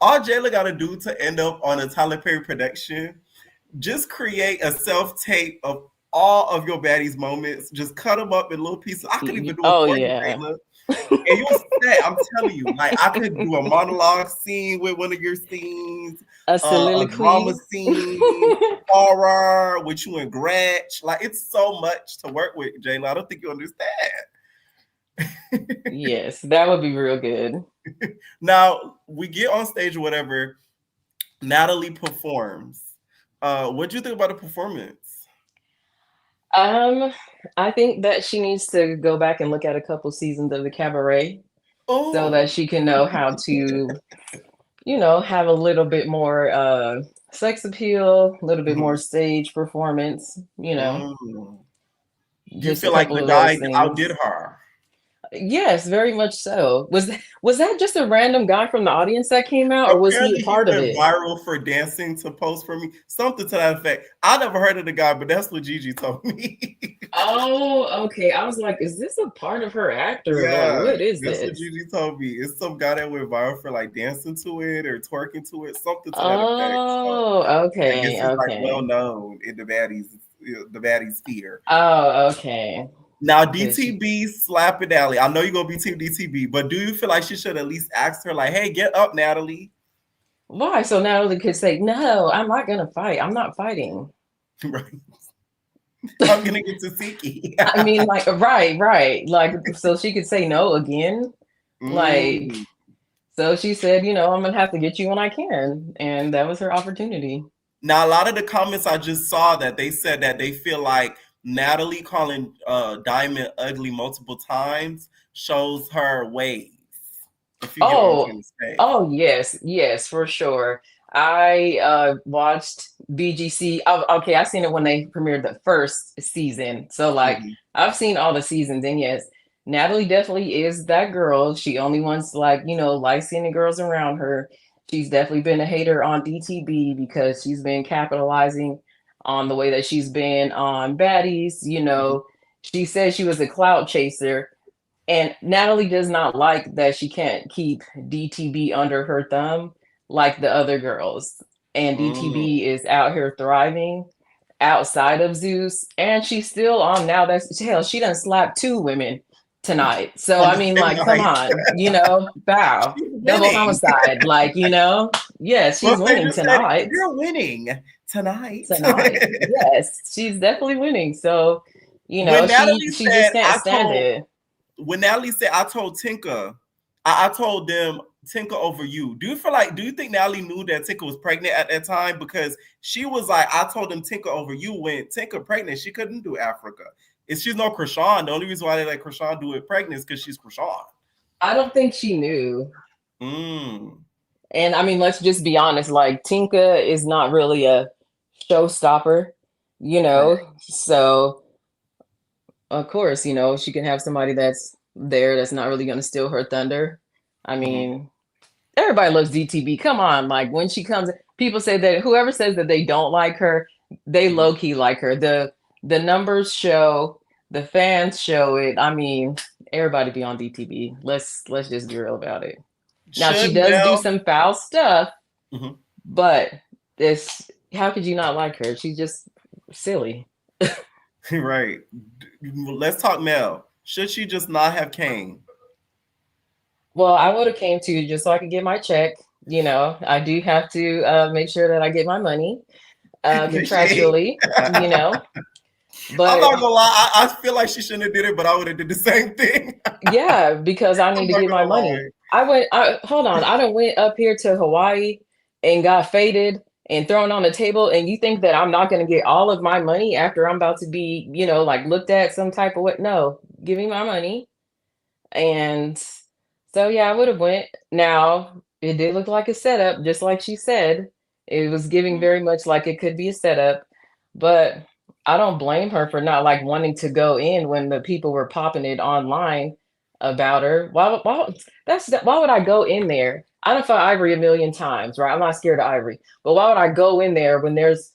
All Jayla got to do to end up on a Tyler Perry production, just create a self-tape of all of your baddies moments. Just cut them up in little pieces. I could even do it for you, Jayla. And you'll say, I'm telling you, like I could do a monologue scene with one of your scenes, a soliloquy, a drama scene, horror with you and Gretch. Like it's so much to work with, Jayla. I don't think you understand. Yes, that would be real good. Now we get on stage or whatever. Natalie performs. What do you think about the performance? I think that she needs to go back and look at a couple seasons of the Cabaret so that she can know how to, have a little bit more sex appeal, a little bit more stage performance, You feel like the guy outdid her? Yes, very much so. Was that just a random guy from the audience that came out, or was he a part of it? Viral for dancing to Post for Me, something to that effect. I never heard of the guy, but that's what Gigi told me. Oh, okay. I was like, is this a part of her act, or like, what is this? That's what Gigi told me. It's some guy that went viral for like dancing to it or twerking to it, something to that effect. Oh, okay. I guess it's like well known in the baddies sphere. Oh, okay. Now, DTB slapping Natalie. I know you're going to be Team DTB, but do you feel like she should at least ask her, like, hey, get up, Natalie? Why? So Natalie could say, no, I'm not going to fight. I'm not fighting. Right. I'm going to get to Tzatziki. I mean, like, right. Like, so she could say no again. Like, so she said, I'm going to have to get you when I can. And that was her opportunity. Now, a lot of the comments I just saw that they said that they feel like Natalie calling Diamond ugly multiple times shows her ways. Oh, yes, for sure. I watched BGC. Okay, I seen it when they premiered the first season. So like I've seen all the seasons, and yes, Natalie definitely is that girl. She only wants light-skinned girls around her. She's definitely been a hater on DTB because she's been capitalizing on the way that she's been on Baddies. She said she was a clout chaser, and Natalie does not like that she can't keep DTB under her thumb like the other girls. And DTB is out here thriving outside of Zeus, and she's still on now. She done slapped 2 women tonight. So I mean, like, come on, bow, double homicide, like, yes, she's winning tonight. You're winning tonight. Yes, she's definitely winning. So, she just can't stand it. When Natalie said, I told Tinka, I told them Tinka over you. Do you think Natalie knew that Tinka was pregnant at that time? Because she was like, I told them Tinka over you. When Tinka pregnant, she couldn't do Africa. She's no Krishan. The only reason why they let Krishan do it pregnant is because she's Krishan. I don't think she knew. And I mean, let's just be honest. Like, Tinka is not really a showstopper, right. So of course, she can have somebody that's there that's not really going to steal her thunder. I mean, everybody loves DTB. Come on. Like, when she comes, people say that whoever says that they don't like her, they low-key like her. The numbers show, the fans show it. I mean, everybody be on DTB. Let's just be real about it. Now, she does do some foul stuff, but how could you not like her? She's just silly. Right. Let's talk Mel. Should she just not have came? Well, I would have came to you just so I could get my check. You know, I do have to make sure that I get my money She, contractually. You I'm know, but not gonna lie. I feel like she shouldn't have did it, but I would have did the same thing. yeah, because I I'm need to not get my gonna money. lie. Hold on. I done went up here to Hawaii and got faded and thrown on the table. And you think that I'm not going to get all of my money after I'm about to be, like looked at some type of way? No, give me my money. And so yeah, I would have went. Now it did look like a setup, just like she said. It was giving very much like it could be a setup, but I don't blame her for not like wanting to go in when the people were popping it online about her. Why would I go in there? I don't fight Ivory a million times, right? I'm not scared of Ivory, but why would I go in there when there's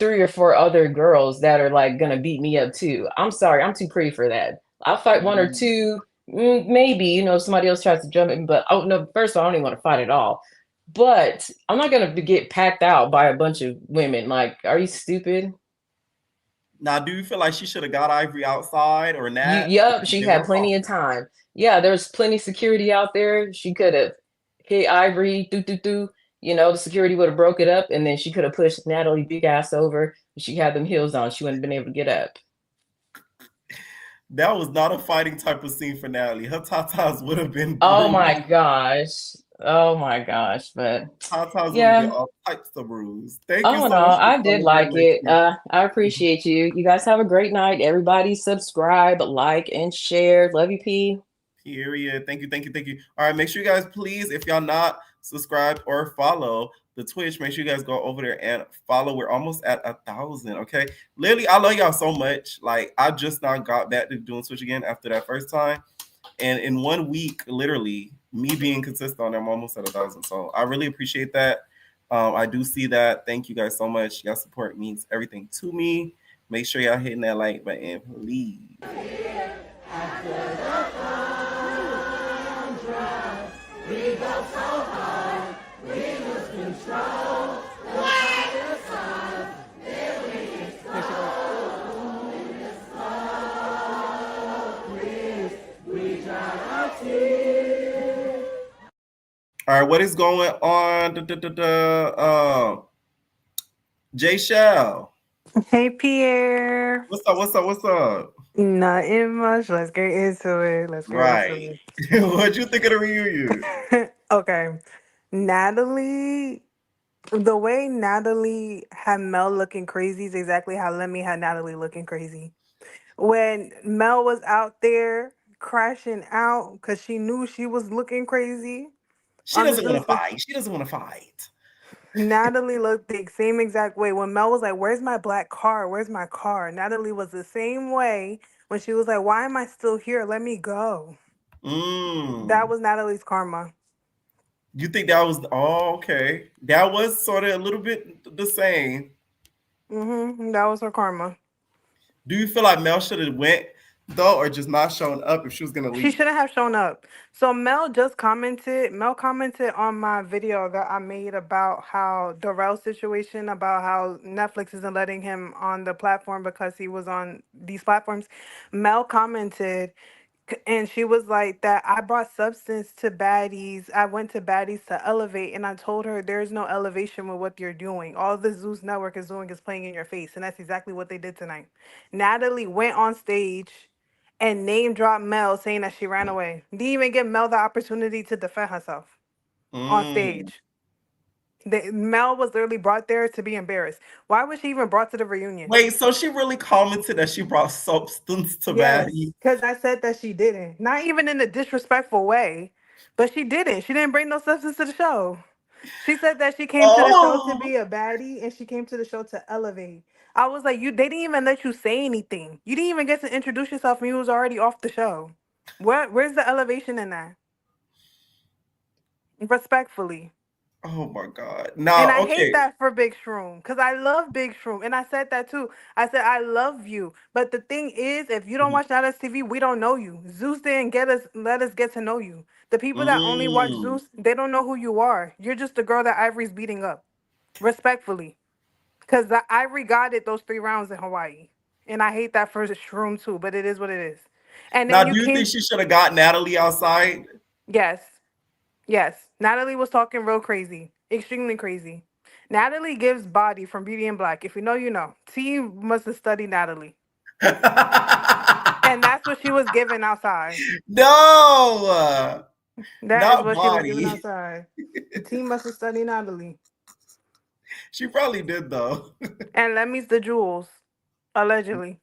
3 or 4 other girls that are like gonna beat me up too? I'm sorry, I'm too pretty for that. I'll fight one or Mm. two. Maybe, if somebody else tries to jump in, but oh no, first of all, I don't even want to fight at all. But I'm not gonna get packed out by a bunch of women. Like, are you stupid? Now, do you feel like she should have got Ivory outside or Nat? Yup, Because she they had were plenty of talking. time. Yeah, there's plenty security out there. She could have hit Ivory, do. The security would have broke it up, and then she could have pushed Natalie big ass over. She had them heels on. She wouldn't have been able to get up. That was not a fighting type of scene for Natalie. Her tatas would have been Oh bruised. my gosh. Oh my gosh. But Tatas would have been yeah. all types of bruised. Thank you Oh so no, much for I did coming in, like it. Lacey. I appreciate you. You guys have a great night. Everybody subscribe, like, and share. Love you, P. Period. Thank you, thank you, thank you. All right, make sure you guys please, if y'all not subscribed or follow the Twitch, make sure you guys go over there and follow. We're almost at 1,000. Okay, literally, I love y'all so much. Like, I just now got back to doing Twitch again after that first time, and in 1 week, literally, me being consistent, I'm almost at 1,000. So I really appreciate that. I do see that. Thank you guys so much. Y'all support means everything to me. Make sure y'all hitting that like button, please. All right, what is going on? Jay Shell. Hey Pierre. What's up? What's up? What's up? Nothing much. Let's get into it. Let's get Right. into What'd you think of the reunion? it. Okay. Natalie, the way Natalie had Mel looking crazy is exactly how Lemmy had Natalie looking crazy. When Mel was out there crashing out because she knew she was looking crazy She on the doesn't want to Zeus, fight. She doesn't want to fight. Natalie looked the same exact way. When Mel was like, "Where's my black car? Where's my car?" Natalie was the same way when she was like, "Why am I still here? Let me go." That Mm. was Natalie's karma. You think that was okay? That was sort of a little bit the same. That was her karma. Do you feel like Mel should have went though, or just not shown up if she was gonna She leave? shouldn't have shown up. So Mel just commented. Mel commented on my video that I made about how Darrell situation, about how Netflix isn't letting him on the platform because he was on these platforms. Mel commented, and she was like that I brought substance to Baddies. I went to Baddies to elevate, and I told her there's no elevation with what you're doing. All the Zeus Network is doing is playing in your face, and that's exactly what they did tonight. Natalie went on stage and name dropped Mel, saying that she ran away. Didn't even give Mel the opportunity to defend herself on Mm. stage. Mel was literally brought there to be embarrassed. Why was she even brought to the reunion? Wait, so she really commented that she brought substance to Yes, Maddie? because I said that she didn't. Not even in a disrespectful way, but she didn't. She didn't bring no substance to the show. She said that she came to the show to Oh, be a baddie and she came to the show to elevate. I was like, they didn't even let you say anything. You didn't even get to introduce yourself and you was already off the show. Where's the elevation in that? Respectfully. oh my God. And Now, I hate okay. that for Big Shroom because I love Big Shroom. And I said that too. I said, I love you. But the thing is, if you don't watch Now That's TV, we don't know you. Zeus didn't let us get to know you. The people that only watch Mm. Zeus, they don't know who you are. You're just the girl that Ivory's beating up. Respectfully. Because I regarded those 3 rounds in Hawaii. And I hate that for the shroom too, but it is what it is. And Now, then do you you think came, she should have got Natalie outside? yes, yes. Natalie was talking real crazy, extremely crazy. Natalie gives body from Beauty and Black. If you know, you know. T must have studied Natalie. And that's what she was given outside. No, That is not what she was given body. outside. T must have studied Natalie. She probably did though. And Lemmy's the jewels, allegedly.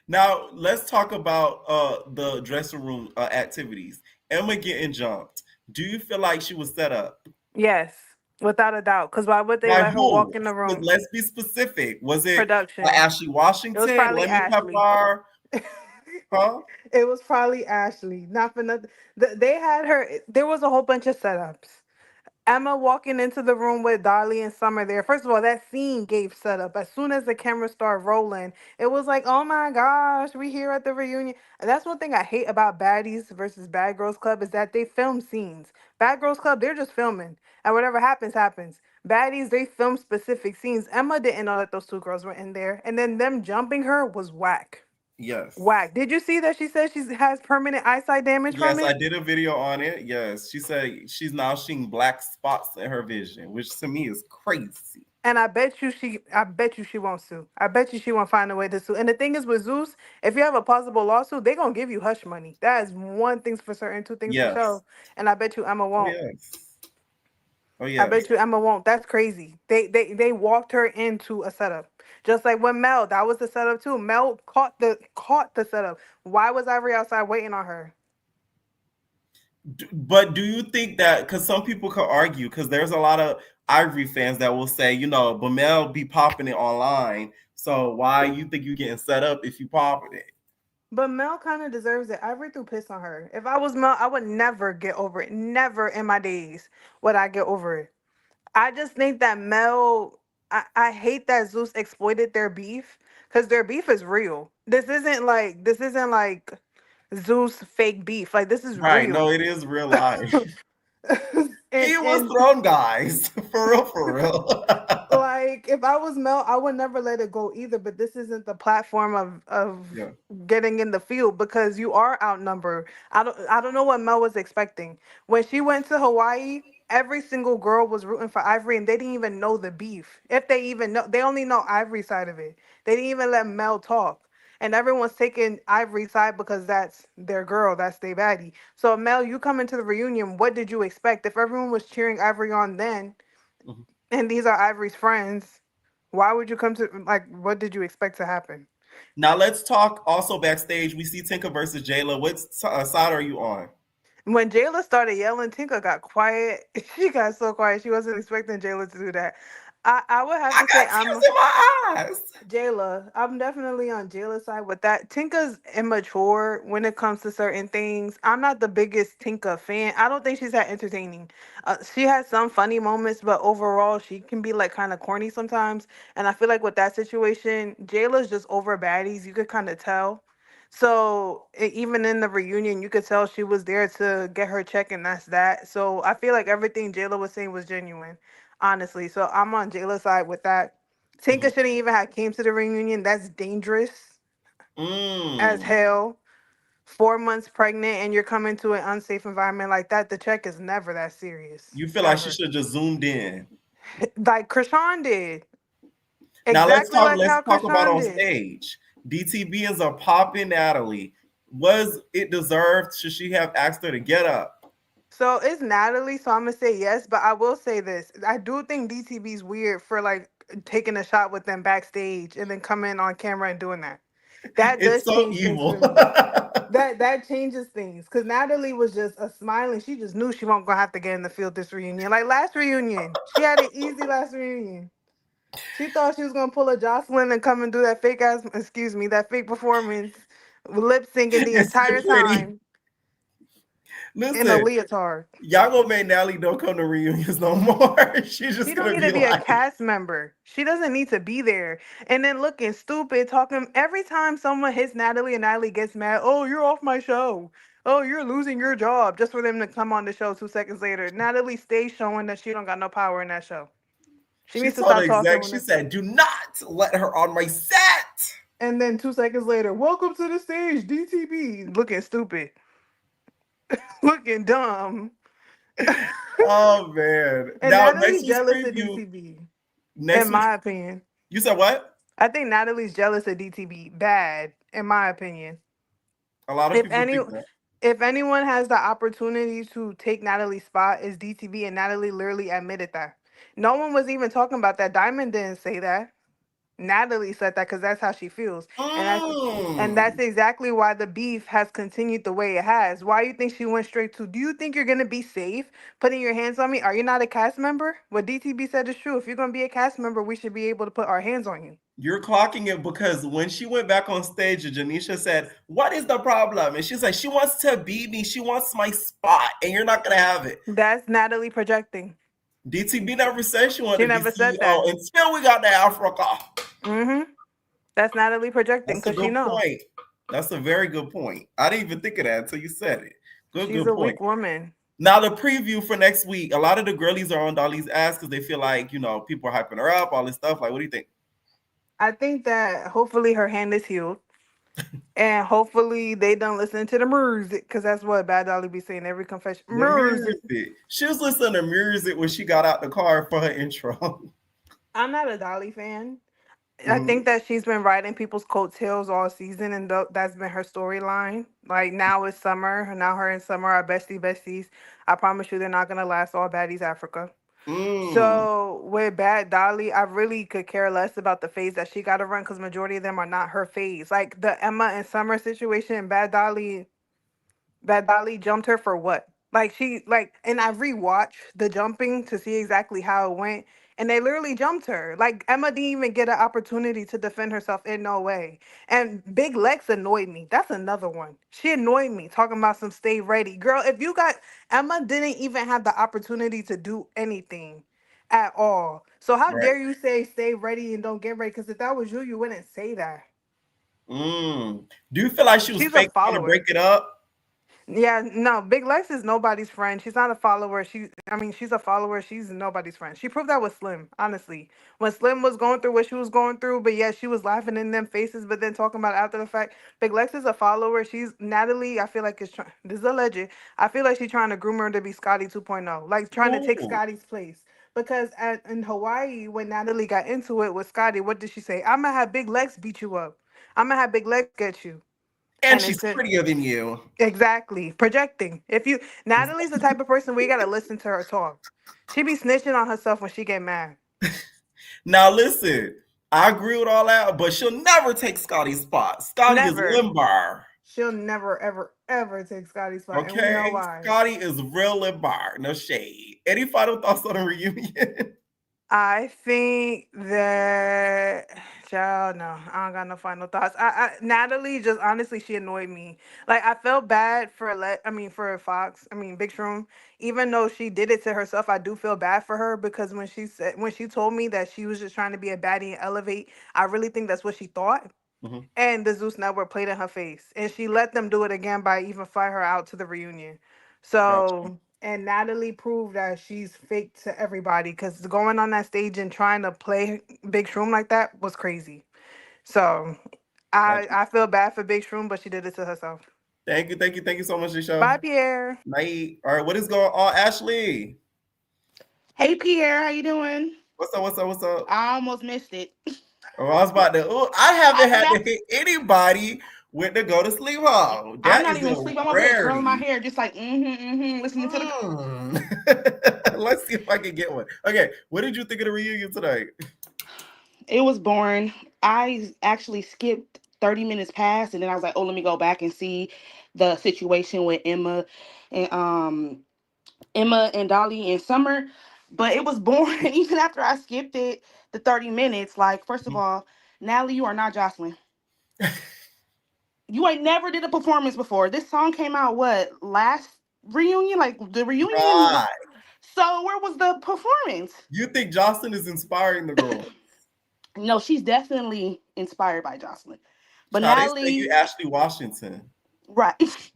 Now let's talk about the dressing room activities. Emma getting jumped. Do you feel like she was set up? Yes, without a doubt. Because why would they By let her who? walk in the room? Let's be specific. Was it Production. Ashley It was Washington, probably Lemon Ashley. Pepper? Huh? It was probably Ashley. Not for nothing. They had her. There was a whole bunch of setups. Emma walking into the room with Dolly and Summer there. First of all, that scene gave setup. As soon as the camera started rolling, it was like, oh my gosh, we here at the reunion. And that's one thing I hate about Baddies versus Bad Girls Club is that they film scenes. Bad Girls Club, they're just filming. And whatever happens, happens. Baddies, they film specific scenes. Emma didn't know that those two girls were in there. And then them jumping her was whack. Yes. Whack. Did you see that she said she has permanent eyesight damage from Yes, I it? did a video on it. Yes. She said she's now seeing black spots in her vision, which to me is crazy. And I bet you she won't sue. I bet you she won't find a way to sue. And the thing is with Zeus, if you have a possible lawsuit, they're gonna give you hush money. That is one thing for certain, two things for Yes. sure. And I bet you Emma Oh won't. yes. Oh I yes. bet you Emma won't. That's crazy. They walked her into a setup. Just like when Mel, that was the setup too. Mel caught the setup. Why was Ivory outside waiting on her? But do you think that because some people could argue because there's a lot of Ivory fans that will say, Bamel be popping it online. So why you think you getting set up if you popping it? But Mel kind of deserves it. Ivory threw piss on her. If I was Mel, I would never get over it. Never in my days would I get over it. I just think that Mel, I hate that Zeus exploited their beef because their beef is real. This isn't like Zeus fake beef. Like this is Right. No, real. it is real life. and He was and thrown, guys. For real, for real. like if I was Mel, I would never let it go either. But this isn't the platform of Yeah. getting in the field because you are outnumbered. I don't know what Mel was expecting when she went to Hawaii. Every single girl was rooting for Ivory, and they didn't even know the beef. If they even know, they only know Ivory's side of it. They didn't even let Mel talk. And everyone's taking Ivory's side because that's their girl, that's their baddie. So Mel, you come into the reunion, what did you expect? If everyone was cheering Ivory on then, Mhm. and these are Ivory's friends, why would you come to like? What did you expect to happen? Now let's talk also backstage. We see Tinka versus Jayla. What side are you on? When Jayla started yelling, Tinka got quiet. She got so quiet. She wasn't expecting Jayla to do that. I would have I to say got tears I'm in my eyes. Jayla. I'm definitely on Jayla's side with that. Tinka's immature when it comes to certain things. I'm not the biggest Tinka fan. I don't think she's that entertaining. She has some funny moments, but overall, she can be like kind of corny sometimes. And I feel like with that situation, Jayla's just over baddies. You could kind of tell. So even in the reunion, you could tell she was there to get her check, and that's that. So I feel like everything Jayla was saying was genuine, honestly. So I'm on Jayla's side with that. Tinka Mhm. shouldn't even have came to the reunion. That's dangerous as Mm. hell. 4 months pregnant and you're coming to an unsafe environment like that. The check is never that serious. You feel like she Ever. should have just zoomed in. Like Krishan did. Now let's Exactly talk. like Let's how talk about Krishan on did. stage. DTBs are popping Natalie. Was it deserved? Should she have asked her to get up? So it's Natalie, so I'm gonna say yes, but I will say this. I do think DTB's weird for like taking a shot with them backstage and then coming on camera and doing that. That It's does so change things for evil. me. That changes things because Natalie was just a smiling. She just knew she wasn't gonna have to get in the field this reunion. Like last reunion, she had it easy last reunion. She thought she was gonna pull a Jocelyn and come and do that fake ass, excuse me, that fake performance, lip syncing the It's entire pretty. time in a Listen, leotard. y'all gonna make Natalie don't come to reunions no more. She's She just don't gonna need be to be a like, cast member. She doesn't need to be there. And then looking stupid, talking every time someone hits Natalie and Natalie gets mad. Oh, you're off my show. Oh, you're losing your job. Just for them to come on the show 2 seconds later. Natalie stays showing that she don't got no power in that show. She She needs to told the stop talking exec, when she it's. said, do not let her on my set. And then 2 seconds later, welcome to the stage, DTB, looking stupid, looking dumb. Oh man. And Now Natalie's next week's jealous of preview. DTB, Next in week. my opinion. You said what? I think Natalie's jealous of DTB. Bad, in my opinion. A lot of If people any think that. if anyone has the opportunity to take Natalie's spot, is DTB, and Natalie literally admitted that. No one was even talking about that. Diamond didn't say that. Natalie said that because that's how she feels. And that's exactly why the beef has continued the way it has. Why you think she went straight to, do you think you're gonna be safe putting your hands on me? Are you not a cast member? What DTB said is true. If you're gonna be a cast member, we should be able to put our hands on you. You're clocking it because when she went back on stage, Janisha said, what is the problem? And she's like, she wants to beat me. She wants my spot, and you're not going to have it. That's Natalie projecting. DTB never said she wanted She to be never said that. CEO until we got to Africa. Mm-hmm. That's Natalie projecting That's a because she good knows. point. That's a very good point. I didn't even think of that until you said it. She's Good a point. weak woman. Now, the preview for next week, a lot of the girlies are on Dolly's ass because they feel like, people are hyping her up, all this stuff. Like, what do you think? I think that hopefully her hand is healed. And hopefully they don't listen to the music, because that's what Bad Dolly be saying every confession. The Music. music. She was listening to music when she got out the car for her intro. I'm not a Dolly fan. I Mhm. think that she's been riding people's coattails all season, and that's been her storyline. Like, now it's summer, and now her and Summer are besties. I promise you, they're not gonna last all Baddies Africa. Mm. So with Bad Dolly, I really could care less about the phase that she got to run, because majority of them are not her phase. Like the Emma and Summer situation, Bad Dolly jumped her for what? And I rewatched the jumping to see exactly how it went, and they literally jumped her. Like, Emma didn't even get an opportunity to defend herself in no way. And Big Lex annoyed me. That's another one. She annoyed me talking about some stay ready. Girl, if you got Emma didn't even have the opportunity to do anything at all. So how Right. dare you say stay ready and don't get ready? Because if that was you, you wouldn't say that. Do you feel like she was She's a fake trying to follower. break it up? Yeah, no, Big Lex is nobody's friend. She's not a follower. She's a follower. She's nobody's friend. She proved that with Slim, honestly. When Slim was going through what she was going through, but yeah, she was laughing in them faces, but then talking about it after the fact. Big Lex is a follower. She's Natalie, I feel like is trying, this is alleged. I feel like she's trying to groom her to be Scotty 2.0, like trying to take Ooh. Scotty's place. Because in Hawaii, when Natalie got into it with Scotty, what did she say? I'm gonna have Big Lex beat you up. I'm gonna have Big Lex get you. And And she's instead, prettier than you. exactly. Projecting. If you Natalie's the type of person where you gotta listen to her talk. She be snitching on herself when she get mad. Now listen, I agree with all that, but she'll never take Scotty's spot. Scotty is Never. Limbar. She'll never, ever, ever take Scotty's spot. And we know Okay? why. Scotty is real Limbar. No shade. Any final thoughts on the reunion? I think that, child, no, I don't got no final thoughts. Natalie, just honestly, she annoyed me. Like, I felt bad for Fox. Big Shroom. Even though she did it to herself, I do feel bad for her, because when she told me that she was just trying to be a baddie and elevate, I really think that's what she thought. Mhm. And the Zeus Network played in her face, and she let them do it again by even fly her out to the reunion. Gotcha. So, and Natalie proved that she's fake to everybody, because going on that stage and trying to play Big Shroom like that was crazy. So I Gotcha. I feel bad for Big Shroom, but she did it to herself. Thank you so much, Bye, Nisha. Pierre. Night. All right, what is going on, Ashley? Hey Pierre, how you doing? What's up? I almost missed it. Oh, I was about to. Oh, I haven't had to That's hit anybody with the go to sleep hall. I'm That not is even a asleep. I'm over here curling my rarity. hair, just like listening to the. Let's see if I can get one. Okay, what did you think of the reunion tonight? It was boring. I actually skipped 30 minutes past, and then I was like, oh, let me go back and see the situation with and Emma and Dolly and Summer. But it was boring even after I skipped it the 30 minutes. Like, first of all, Natalie, you are not Jocelyn. You ain't never did a performance before. This song came out what last reunion? Like the reunion. Right. So where was the performance? You think Jocelyn is inspiring the girl? No, she's definitely inspired by Jocelyn. But Child, they say you Natalie, Ashley Washington. right.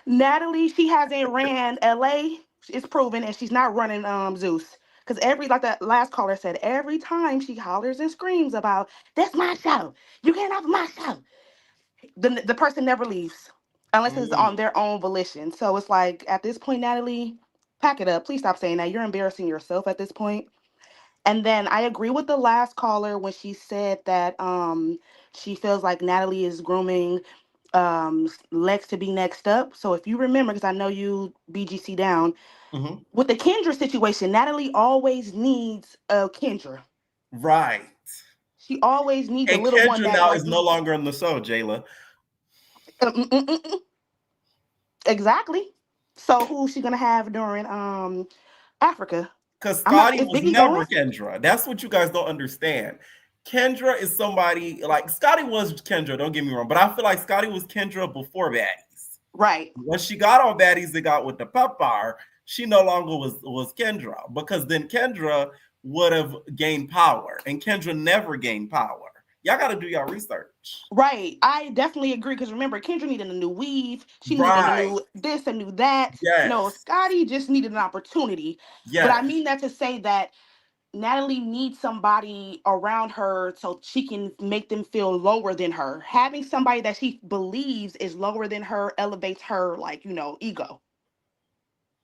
Natalie, she hasn't ran LA. It's proven, and she's not running Zeus. Because like that last caller said, every time she hollers and screams about, that's my show, you can't have my show, the person never leaves unless it's on their own volition. So it's like, at this point, Natalie, pack it up. Please stop saying that. You're embarrassing yourself at this point. And then I agree with the last caller when she said that she feels like Natalie is grooming Lex to be next up. So if you remember, because I know you BGC down, with the Kendra situation, Natalie always needs a Kendra. Right. She always needs a And little one Kendra that now like is no longer on the show, Jayla. Exactly. So who's she gonna have during Africa? Because I'm not. Scotty Is was Biggie going? never Kendra. That's what you guys don't understand. Kendra is somebody like Scotty was Kendra, don't get me wrong, but I feel like Scotty was Kendra before Baddies. Right. When she got on Baddies, they got with the pep bar, she no longer was Kendra, because then Kendra would have gained power, and Kendra never gained power. Y'all got to do y'all research. Right. I definitely agree, because remember, Kendra needed a new weave. She needed a Right. new this, a new that. No, Yes. Scotty just needed an opportunity. But I Yes. mean that to say that Natalie needs somebody around her so she can make them feel lower than her. Having somebody that she believes is lower than her elevates her, like, ego.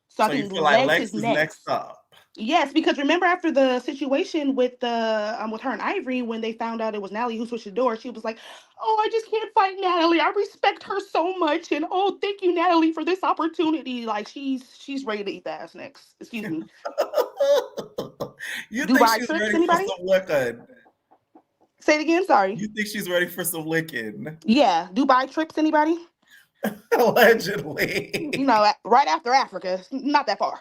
So I So you think feel like Lex is Lex is next next. up. Yes, because remember after the situation with the with her and Ivory, when they found out it was Natalie who switched the door, she was like, "Oh, I just can't fight Natalie. I respect her so much, and oh, thank you, Natalie, for this opportunity." Like she's ready to eat the ass next. Excuse me. You think Dubai she's trips, ready for anybody? some licking? Say it again. Sorry. You think she's ready for some licking? Yeah, Dubai trips, anybody? Allegedly. Right after Africa, not that far.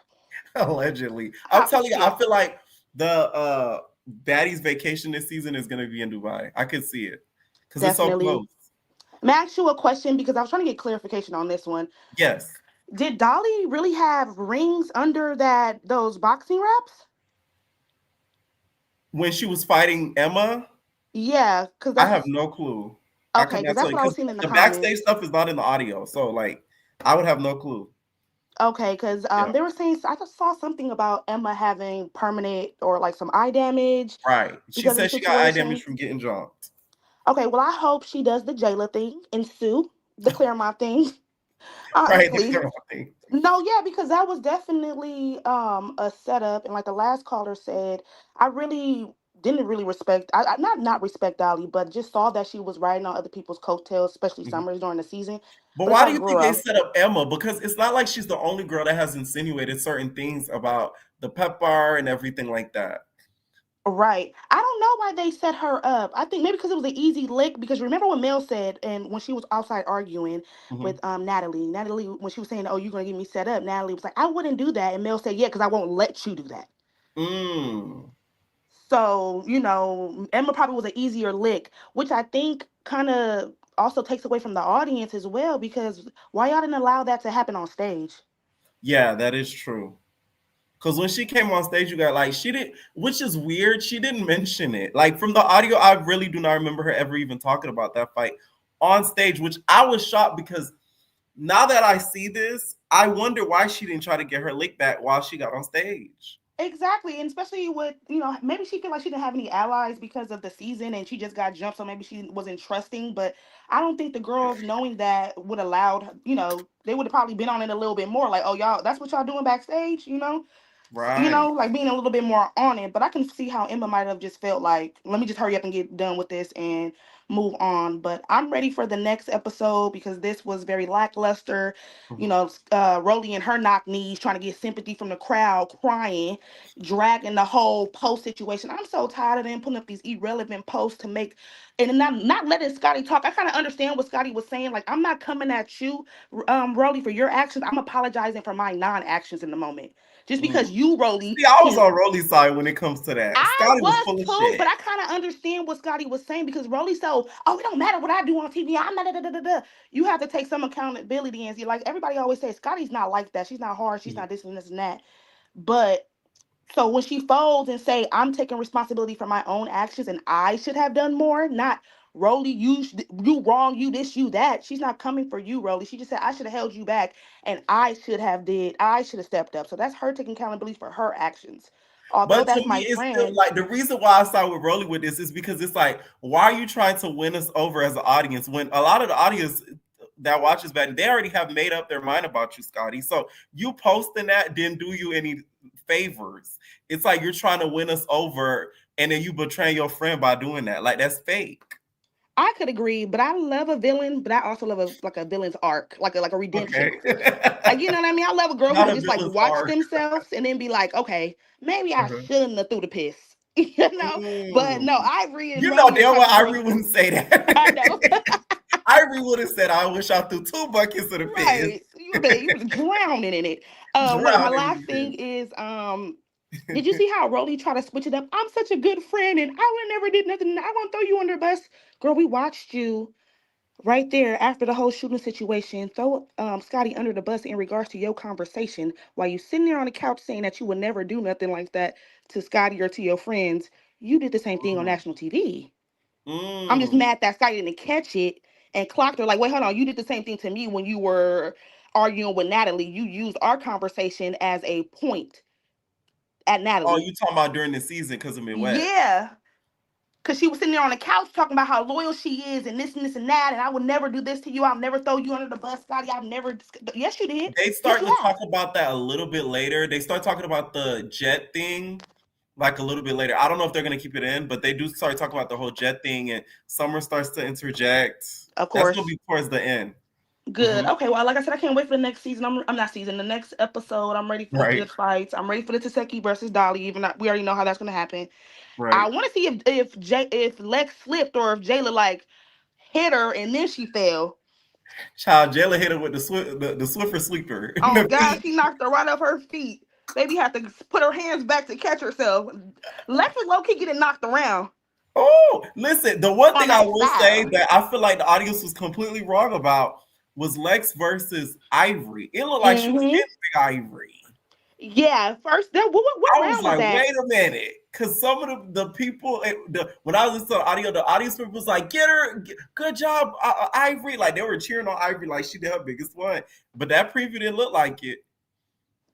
Allegedly. I'm Hop telling you, I shit. feel like the Baddies vacation this season is going to be in Dubai. I could see it because it's so Definitely. close. May I ask you a question, because I was trying to get clarification on this one. Yes. Did Dolly really have rings under those boxing wraps? When she was fighting Emma, Yeah, because I have that's no clue. I okay. could Because not tell that's you what I was because seeing in the the backstage comments. stuff is not in the audio. So, like, I would have no clue. Okay, because Yeah. they were saying, I just saw something about Emma having permanent or like some eye damage Right. She because of the said she got eye damage situation. from getting jumped. Okay, well I hope she does the Jayla thing and sue the Claremont thing. Right. The Honestly. camera thing. No, yeah, because that was definitely a setup, and like the last caller said, I really didn't really respect. I not respect Dolly, but just saw that she was riding on other people's coattails, especially Mhm. Summers during the season. But But it's why do like, you think they girl, set up Emma? Because it's not like she's the only girl that has insinuated certain things about the pep bar and everything like that. right? I don't know why they set her up. I think maybe because it was an easy lick. Because remember what Mel said, and when she was outside arguing Mhm. with Natalie, when she was saying, "Oh, you're gonna get me set up," Natalie was like, "I wouldn't do that," and Mel said, "Yeah, because I won't let you do that." Mm. So, Emma probably was an easier lick, which I think kind of also takes away from the audience as well, because why y'all didn't allow that to happen on stage? Yeah, that is true. Because when she came on stage, you got like, she didn't, which is weird. She didn't mention it. Like from the audio, I really do not remember her ever even talking about that fight on stage, which I was shocked because now that I see this, I wonder why she didn't try to get her lick back while she got on stage. Exactly, and especially with, maybe she feel like she didn't have any allies because of the season and she just got jumped, so maybe she wasn't trusting. But I don't think the girls knowing that would allowed, they would have probably been on it a little bit more. Like, oh y'all, that's what y'all doing backstage, Right. like being a little bit more on it. But I can see how Emma might have just felt like, let me just hurry up and get done with this and move on. But I'm ready for the next episode because this was very lackluster. Mhm. Rolly and her knock knees trying to get sympathy from the crowd, crying, dragging the whole post situation. I'm so tired of them putting up these irrelevant posts to make and not letting Scotty talk. I kind of understand what Scotty was saying. Like, I'm not coming at you, Rolly, for your actions. I'm apologizing for my non-actions in the moment. Just Mm. because you, Rolly, See, I was can. on Rolly's side when it comes to that. I Scotty was was full of too, shit. but I kind of understand what Scotty was saying because Rolly so, oh, it don't matter what I do on TV. I'm not, da, da, da, da, da. You have to take some accountability and see, like everybody always says, Scotty's not like that. She's not hard. She's Mhm. not this and this and that. But so when she folds and say, I'm taking responsibility for my own actions and I should have done more, not Rolly, you wrong, you this, you that. She's not coming for you, Rolly. She just said, I should have held you back and I should have stepped up. So that's her taking accountability for her actions. Although But to that's me, my it's still friend. like the reason why I side with Rolly with this is because it's like, why are you trying to win us over as an audience when a lot of the audience that watches Baddies, they already have made up their mind about you, Scotty. So you posting that didn't do you any favors. It's like you're trying to win us over and then you betraying your friend by doing that. Like that's fake. I could agree, but I love a villain, but I also love a villain's arc, like a redemption. Okay. Like, you know what I mean? I love a girl who Not can a just like villain's watch arc. themselves and then be like, okay, maybe I Uh-huh. shouldn't have threw the piss. You know? But no, Ivory and You know Rolly are the damn type well of girls. Ivory wouldn't say that. I know. Ivory would have said, I wish I threw 2 buckets of the piss. Right. You was drowning in it. Wait, my Drowning last in thing this. is did you see how Rolly tried to switch it up? I'm such a good friend and I would never did nothing. I won't throw you under the bus. Girl, we watched you right there after the whole shooting situation, throw Scotty under the bus in regards to your conversation while you sitting there on the couch saying that you would never do nothing like that to Scotty or to your friends. You did the same thing on national TV. I'm just mad that Scotty didn't catch it and clocked her like, wait, hold on, you did the same thing to me when you were arguing with Natalie. You used our conversation as a point at Oh, Natalie. you talking about during the season because of Midwest? Yeah. Because she was sitting there on the couch talking about how loyal she is and this and that. And I would never do this to you. I'll never throw you under the bus, Scotty. I've never. Yes, you did. They Yes, start you to have. talk about that a little bit later. They start talking about the jet thing like a little bit later. I don't know if they're going to keep it in, but they do start talking about the whole jet thing and Summer starts to interject. Of That's course. going to be towards the end. Good. Okay. Well, like I said, I can't wait for the next season. I'm not season. The next episode. I'm ready for the good fights. I'm ready for the Taseki versus Dolly. Even though we already know how that's going to happen. I want to see if Lex slipped or if Jayla like hit her and then she fell. Child, Jayla hit her with the Swiffer sweeper. Oh God, she knocked her right off her feet. Baby had to put her hands back to catch herself. Lex was low key getting knocked around. Oh, listen, the one thing I will say style. that I feel like the audience was completely wrong about was Lex versus Ivory. It looked like she was getting big Ivory. Yeah, first what I was round was like, that? wait a minute. Because some of the people, when I was listening to the audio, the audience member was like, get her, good job, Ivory. Like, they were cheering on Ivory like she did her biggest one. But that preview didn't look like it.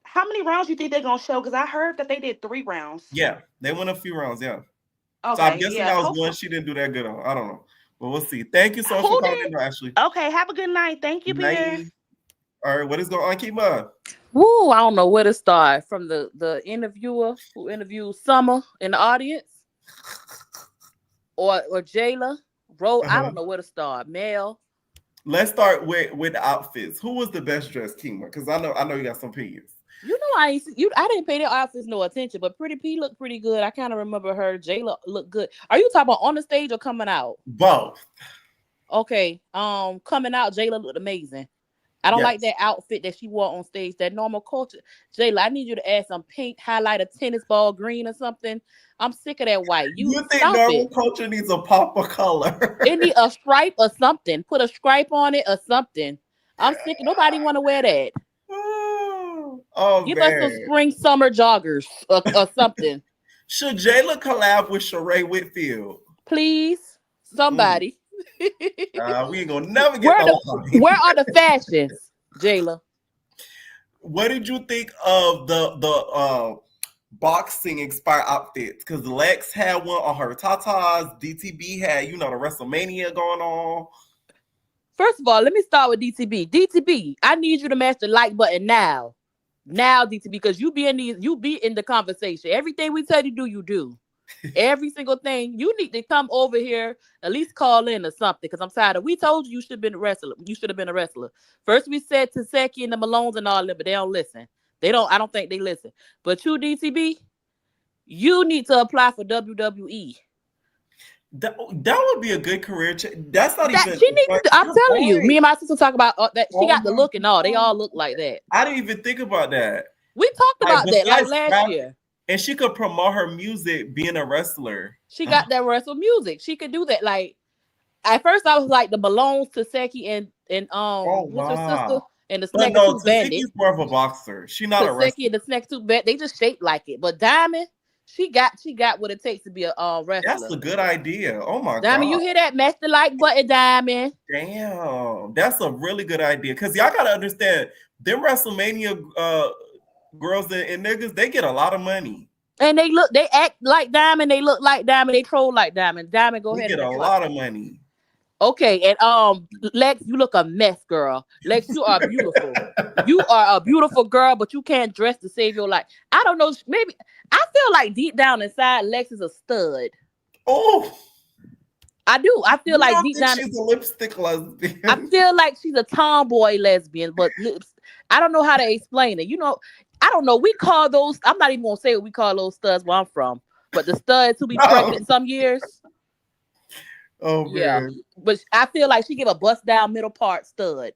How many rounds you think they're going to show? Because I heard that they did 3 rounds. Yeah, they went a few rounds, yeah. Okay, so I'm guessing that was one she didn't do that good on. I don't know. But we'll see. Thank you so much for calling in, Ashley. Okay, have a good night. Thank you, Pierre. All right, what is going on, Kima? Woo, I don't know where to start. From the interviewer who interviewed Summer in the audience, or Jayla. I don't know where to start. Mel. Let's start with the outfits. Who was the best dressed, Kima? Because I know you got some opinions. You know I didn't pay their outfits no attention, but Pretty P looked pretty good. I kind of remember her. Jayla looked good. Are you talking about on the stage or coming out? Both. Okay. Coming out, Jayla looked amazing. I don't like that outfit that she wore on stage. That normal culture. Jayla, I need you to add some pink, highlight a tennis ball green or something. I'm sick of that white. You think normal culture needs a pop of color? It need a stripe or something. Put a stripe on it or something. I'm sick. Nobody want to wear that. Oh, give us some spring summer joggers or something. Should Jayla collab with Sheree Whitfield? Please, somebody. We ain't gonna never get where are the fashions, Jayla? What did you think of the boxing inspired outfits? Because Lex had one on her tatas. DTB had, the WrestleMania going on. First of all, let me start with DTB. DTB, I need you to mash the like button now. Now, DTB, because you be in the conversation. Everything we tell you do, you do. Every single thing. You need to come over here, at least call in or something. Because I'm tired of. We told you should have been a wrestler. You should have been a wrestler. First, we said to Seki and the Malones and all that, but they don't listen. I don't think they listen. But you, DTB, you need to apply for WWE. That would be a good career. That's not even. She needs. I'm telling you, me and my sister talk about that. She got the look and all. They all look like that. I didn't even think about that. We talked about that like last year. And she could promote her music being a wrestler. She got that wrestle music. She could do that. Like at first, I was like the Malones, Taseki, and what's her sister and the Snake Tooth Bandit. Taseki's more of a boxer. She's not a wrestler. Taseki and the Snake Tooth Bandit. They just shaped like it. But Diamond. She got what it takes to be a wrestler. That's a good idea. Oh my god. Diamond, you hear that? Mash the like button, Diamond. Damn. That's a really good idea. Because y'all gotta understand, them WrestleMania girls and niggas, they get a lot of money. And they act like Diamond, they look like Diamond, they troll like Diamond. Diamond, go We ahead and get a make lot of money. Okay, and Lex, you look a mess, girl. Lex, you are beautiful. You are a beautiful girl, but you can't dress to save your life. I don't know. Maybe I feel like deep down inside, Lex is a stud. Oh, I do. I feel you like don't deep think down, she's a lipstick lesbian? I feel like she's a tomboy lesbian, but lips. I don't know how to explain it. I don't know. We call those. I'm not even gonna say what we call those studs where I'm from, but the studs who be pregnant some years. Oh Yeah, man. but I feel like she give a bust down middle part stud.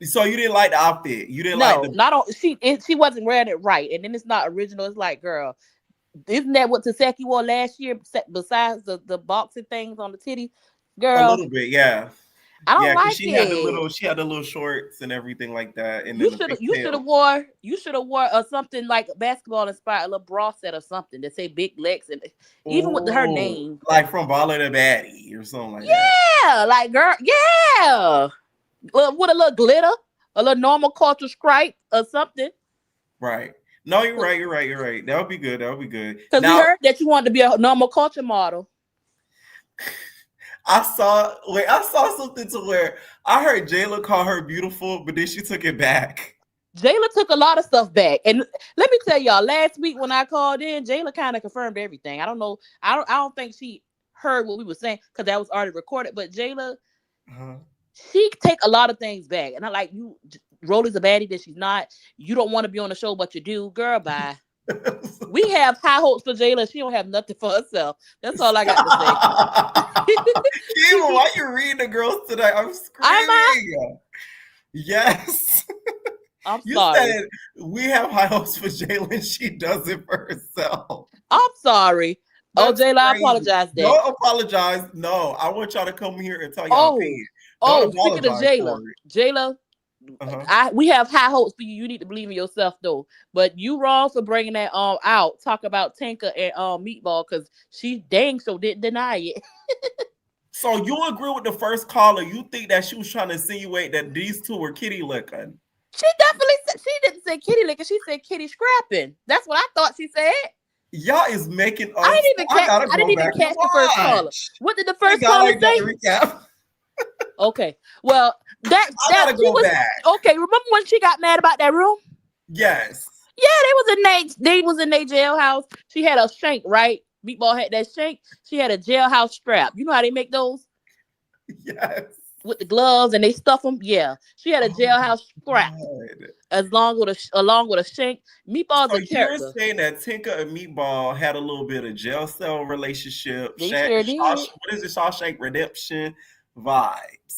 So you didn't like the outfit? You didn't like No, the? not on. She wasn't wearing it right, and then it's not original. It's like, girl, isn't that what Taseki wore last year? Besides the boxing things on the titty, A girl, little bit, yeah. I don't Yeah, because like it. she had the little shorts and everything like that, and then You the should pigtail. have wore something like basketball inspired, a little bra set or something that say big legs, and even with her Oh, name, like from Baller to Baddie or something like that. yeah, like girl, yeah, with a little glitter, a little normal culture stripe or something. Right. No, you're right. You're right. You're right. That would be good. That would be good. Because we Now, heard that you wanted to be a normal culture model. I saw something to where I heard Jayla call her beautiful, but then she took it back. Jayla took a lot of stuff back, and let me tell y'all. Last week when I called in, Jayla kind of confirmed everything. I don't know. I don't think she heard what we were saying because that was already recorded. But Jayla, she take a lot of things back, and I like you. Rolly's a baddie that she's not. You don't want to be on the show, but you do. Girl, bye. We have high hopes for Jayla. She don't have nothing for herself. That's all I got to say. Kiva, why you reading the girls tonight? I'm screaming. Yes. I'm you sorry. Said we have high hopes for Jayla. She does it for herself. I'm sorry. That's Jayla, I crazy. apologize. Don't apologize. No, I want y'all to come here and tell y'all opinion. Speaking of Jayla, we have high hopes for you. You need to believe in yourself, though. But you wrong for bringing that out. Talk about Tinker and Meatball because she dang so didn't deny it. So you agree with the first caller? You think that she was trying to insinuate that these two were kitty licking? She definitely said, she didn't say kitty licking. She said kitty scrapping. That's what I thought she said. Y'all is making us. I didn't even catch the first caller. What did the first caller say? Recap. Okay. Well, that she was back. Okay. Remember when she got mad about that room? Yes. Yeah, they was in their jailhouse. She had a shank, right? Meatball had that shank. She had a jailhouse strap. You know how they make those? Yes. With the gloves and they stuff them. Yeah, she had a jailhouse strap. Along with a shank. Meatball's a character. You're saying that Tinker and Meatball had a little bit of jail cell relationship. They sure did. What is it? Shawshank Redemption vibes.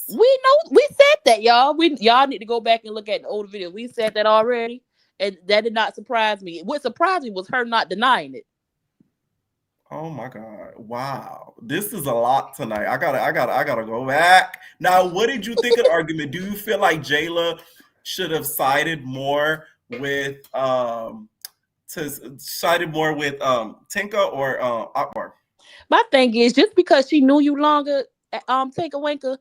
We know. We said that, y'all. Y'all need to go back and look at the older video. We said that already, and that did not surprise me. What surprised me was her not denying it. Oh my God. Wow. This is a lot tonight. I gotta go back. Now, what did you think of the argument? Do you feel like Jayla should have sided more with Tinka or Akbar? My thing is, just because she knew you longer, Tinka Winker,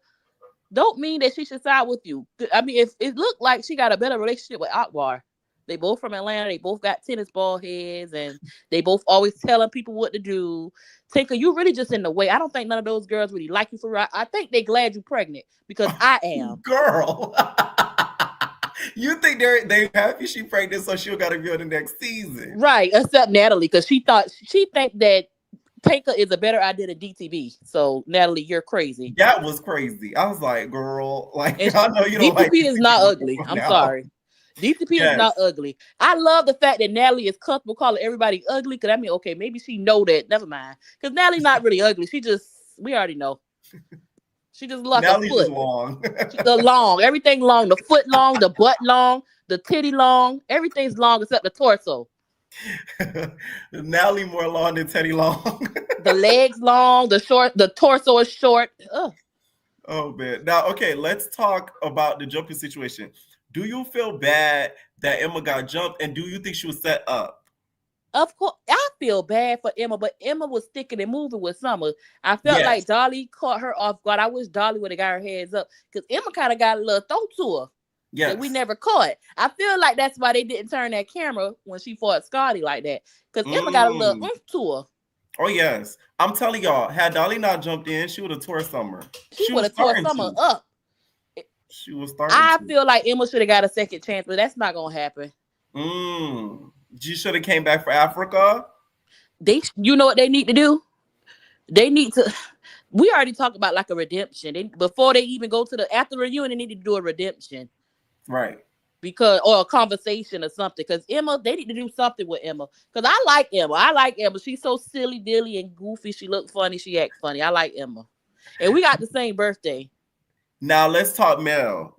don't mean that she should side with you. I mean, if it looked like she got a better relationship with Akbar. They both from Atlanta. They both got tennis ball heads, and they both always telling people what to do. Tinker, you really just in the way. I don't think none of those girls really like you for right. I think they glad you pregnant because I am. Girl, you think they happy she pregnant so she'll got to be on the next season, right? Except Natalie, because she think that Tinker is a better idea than DTB. So Natalie, you're crazy. That was crazy. I was like, girl, like I know you don't DTB like is not ugly. I'm sorry. DTP is not ugly. I love the fact that Natalie is comfortable calling everybody ugly. Because I mean, okay, maybe she know that. Never mind. Because Natalie's not really ugly. We already know. She just like a foot. Long. The long. Everything long. The foot long. The butt long. The titty long. Everything's long except the torso. Natalie more long than Teddy long. The legs long. The torso is short. Ugh. Oh man. Now, okay, let's talk about the jumping situation. Do you feel bad that Emma got jumped, and do you think she was set up? Of course, I feel bad for Emma, but Emma was sticking and moving with Summer. I felt like Dolly caught her off guard. I wish Dolly would have got her heads up because Emma kind of got a little throw to her. Yes. that we never caught. I feel like that's why they didn't turn that camera when she fought Scotty like that. Because Emma got a little oomph to her. Oh, yes. I'm telling y'all, had Dolly not jumped in, she would have tore Summer. She would have tore Summer up. She was starting I feel like Emma should have got a second chance, but that's not going to happen. She should have came back for Africa. You know what they need to do? They need to... We already talked about like a redemption. Before they even go to after the reunion, they need to do a redemption. Right. Or a conversation or something. Because Emma, they need to do something with Emma. Because I like Emma. She's so silly, dilly, and goofy. She look funny. She act funny. I like Emma. And we got the same birthday. Now let's talk Mel.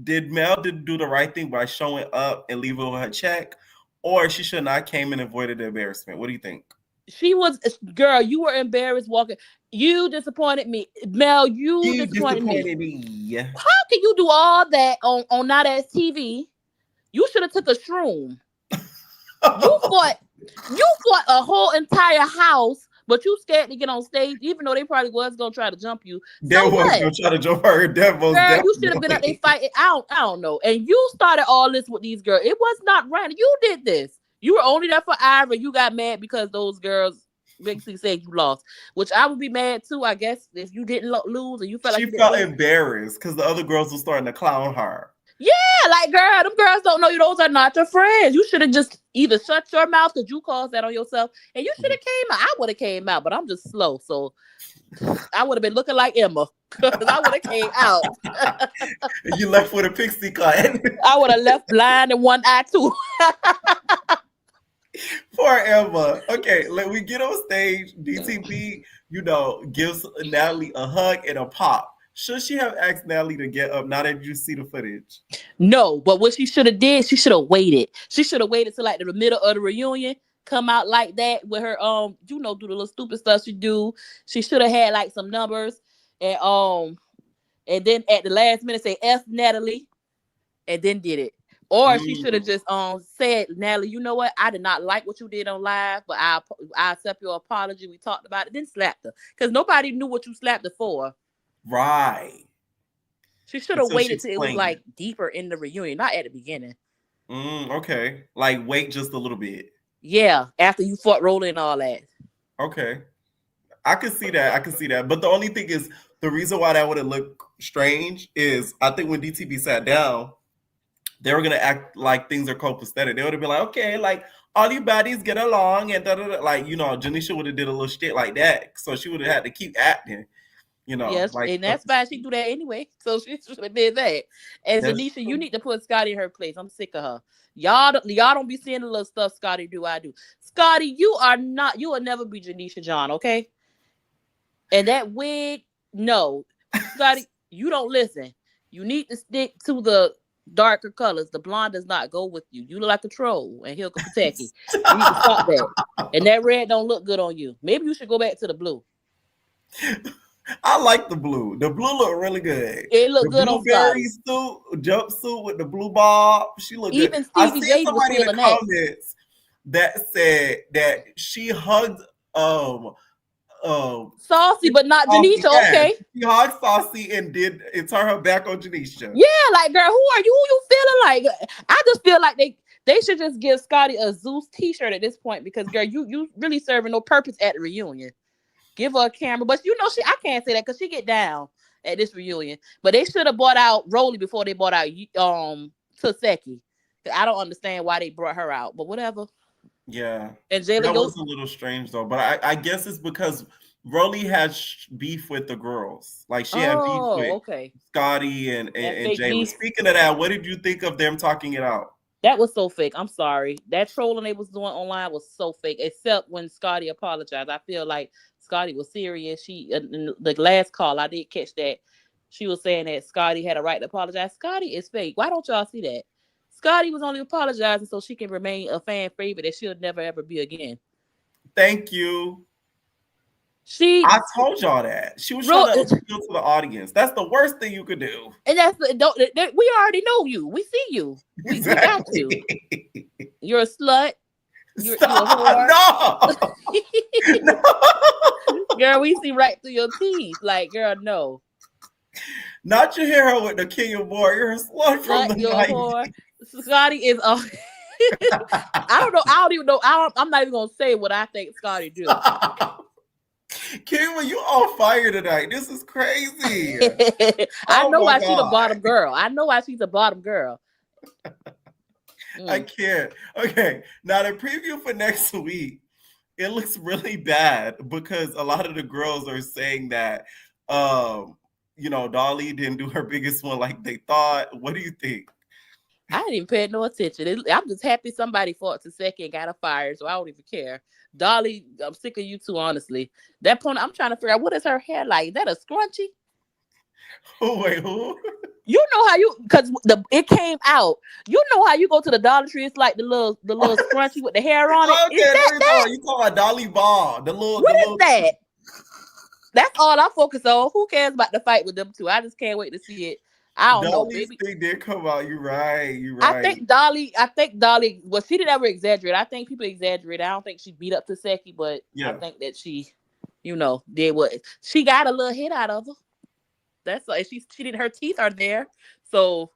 Did Mel do the right thing by showing up and leaving her check? Or she should not came and avoided the embarrassment? What do you think? She was, girl, you were embarrassed walking. You disappointed me. Mel, you disappointed me. How can you do all that on Not As TV? You should have took a shroom. You fought a whole entire house, but you scared to get on stage, even though they probably was going to try to jump you. They was going to try to jump her. Girl, you should have been out there fighting. I don't know. And you started all this with these girls. It was not right. You did this. You were only there for Ira. You got mad because those girls basically said you lost, which I would be mad too, I guess, if you didn't lose and you felt like she felt embarrassed because the other girls were starting to clown her. Yeah, like, girl, them girls don't know you. Those are not your friends. You should have just either shut your mouth because you caused that on yourself, and you should have came out. I would have came out, but I'm just slow, so I would have been looking like Emma because I would have came out. You left with a pixie cut. I would have left blind and one eye too. Poor Emma. Okay, let we get on stage. DTB, gives Natalie a hug and a pop. Should she have asked Natalie to get up now that you see the footage? No, but what she should have did, she should have waited. She should have waited till like the middle of the reunion, come out like that with her do the little stupid stuff she do. She should have had like some numbers and then at the last minute say F Natalie and then did it. Or she should have just said, Natalie, you know what? I did not like what you did on live, but I accept your apology. We talked about it. Then slapped her. Because nobody knew what you slapped her for. Right. She should have waited till it was like deeper in the reunion, not at the beginning. Okay. Like wait just a little bit. Yeah, after you fought Roller and all that. Okay. I could see that. But the only thing is, the reason why that would have looked strange is I think when DTB sat down, they were gonna act like things are copacetic. They would have been like, okay, like all you baddies get along and like Janisha would have did a little shit like that, so she would have had to keep acting, Yes, like, and that's fine. She do that anyway, so she should have did that. And Janisha, you need to put Scotty in her place. I'm sick of her. Y'all don't be seeing the little stuff Scotty do. I do. Scotty, you will never be Janisha John, okay? And that wig, no, Scotty, you don't listen. You need to stick to the darker colors. The blonde does not go with you. You look like a troll, and he'll protect you. You need to stop that. And that red don't look good on you. Maybe you should go back to the blue. I like the blue. The blue look really good. It looked good on Scotty. Jumpsuit with the blue bob. She looked even good. Stevie J was somebody in the that. comments that said that she hugged Saucy, but not Janisha. Yeah. Okay, she hugged Saucy and turned her back on Janisha. Yeah, like, girl, who are you? Who you feeling like? I just feel like they should just give Scotty a Zeus t-shirt at this point because, girl, you really serving no purpose at the reunion. Give her a camera, but I can't say that because she get down at this reunion. But they should have bought out Rolly before they bought out Taseki. I don't understand why they brought her out, but whatever. Yeah, and Jayla that was a little strange though, but I guess it's because Rolly has beef with the girls. Like she had beef with Scotty and Jayla. Speaking of that, what did you think of them talking it out? That was so fake. I'm sorry. That trolling they was doing online was so fake. Except when Scotty apologized, I feel like Scotty was serious. She in the last call, I did catch that. She was saying that Scotty had a right to apologize. Scotty is fake. Why don't y'all see that? Scotty was only apologizing so she can remain a fan favorite that she'll never ever be again. Thank you. I told y'all that. She was trying to appeal to the audience. That's the worst thing you could do. And we already know you. We see you. We got you. You're a slut. You're a whore. No. Girl, we see right through your teeth. Like, girl, no. Not your hair with the king of boy. You're a slut from the Your 90s. whore. Scotty is I don't know. I don't even know. I'm not even gonna say what I think Scotty do. Kima, you on fire tonight. This is crazy. I Oh know my why she's a God. bottom girl. I know why she's a bottom girl. I can't. Okay, now the preview for next week, it looks really bad because a lot of the girls are saying that, Dolly didn't do her biggest one like they thought. What do you think? I didn't even pay no attention. I'm just happy somebody fought to second and got her fired, so I don't even care. Dolly, I'm sick of you two, honestly. That point, I'm trying to figure out what is her hair like. Is that a scrunchie? Oh, wait, who? You know how because it came out. You know how you go to the Dollar Tree, it's like the little scrunchie with the hair on it. Okay, Is that? You talking about Dolly Ball? What is that? That's all I focus on. Who cares about the fight with them two? I just can't wait to see it. I don't know, baby. Thing did come out. You're right. I think Dolly. Well, she didn't ever exaggerate. I think people exaggerate. I don't think she beat up Taseki, but I think that she, did what she got a little hit out of her. That's like she did. Her teeth are there, so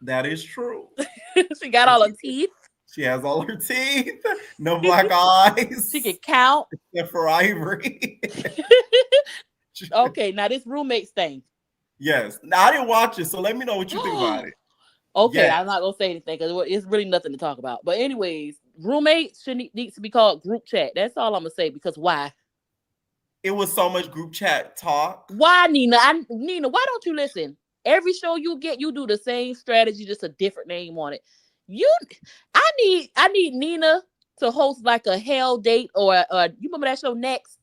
that is true. She got all her teeth. She has all her teeth. No black eyes. She can count. Except for Ivory. Okay, now this Roommates thing. Yes. Now I didn't watch it, so let me know what you think about it. Okay, I'm not gonna say anything because it's really nothing to talk about. But anyways, Roommates needs to be called group chat. That's all I'm gonna say because why? It was so much group chat talk. Why, Nina? Nina, why don't you listen? Every show you get, you do the same strategy, just a different name on it. I need Nina to host like a hell date or you remember that show Next?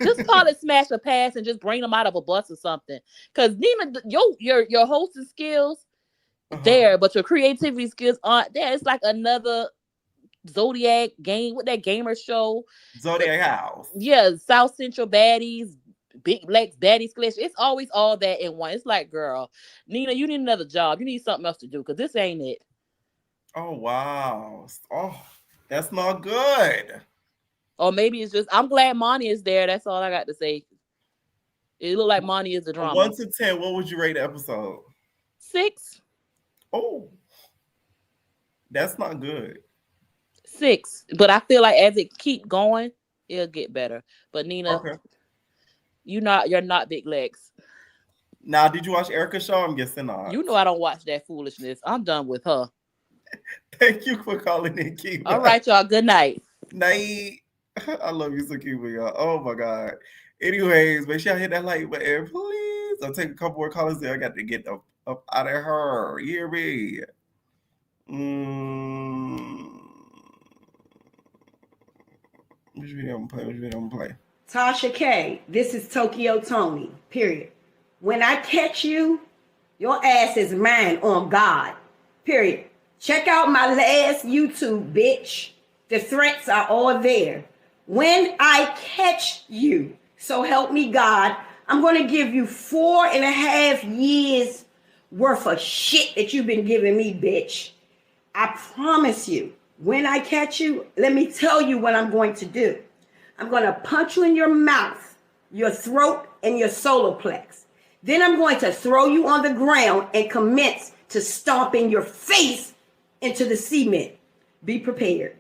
Just call it Smash or Pass and just bring them out of a bus or something. Because Nina, your hosting skills there, but your creativity skills aren't there. It's like another Zodiac game with that gamer show. Zodiac House. Yeah, South Central Baddies, Big Black Baddies Collection. It's always all that in one. It's like, girl, Nina, you need another job. You need something else to do because this ain't it. Oh, wow. Oh, that's not good. Or maybe it's just, I'm glad Monty is there. That's all I got to say. It looked like Monty is the drama. 1 to 10, what would you rate the episode? 6. Oh, that's not good. 6. But I feel like as it keep going, it'll get better. But Nina, you're not Big Legs. Now, did you watch Erica's show? I'm guessing not. You know I don't watch that foolishness. I'm done with her. Thank you for calling in, Kiva. All right, y'all. Good night. Night. I love you so, Kiva, y'all. Oh my God. Anyways, make sure y'all hit that like button, please. I'll take a couple more callers there. I got to get up out of her. You hear me? Which video I'm gonna play? Tasha K, this is Tokyo Tony, period. When I catch you, your ass is mine on God, period. Check out my last YouTube, bitch. The threats are all there. When I catch you, so help me God, I'm going to give you 4.5 years worth of shit that you've been giving me, bitch. I promise you, when I catch you, let me tell you what I'm going to do. I'm going to punch you in your mouth, your throat, and your solar plex. Then I'm going to throw you on the ground and commence to stomping your face into the cement. Be prepared.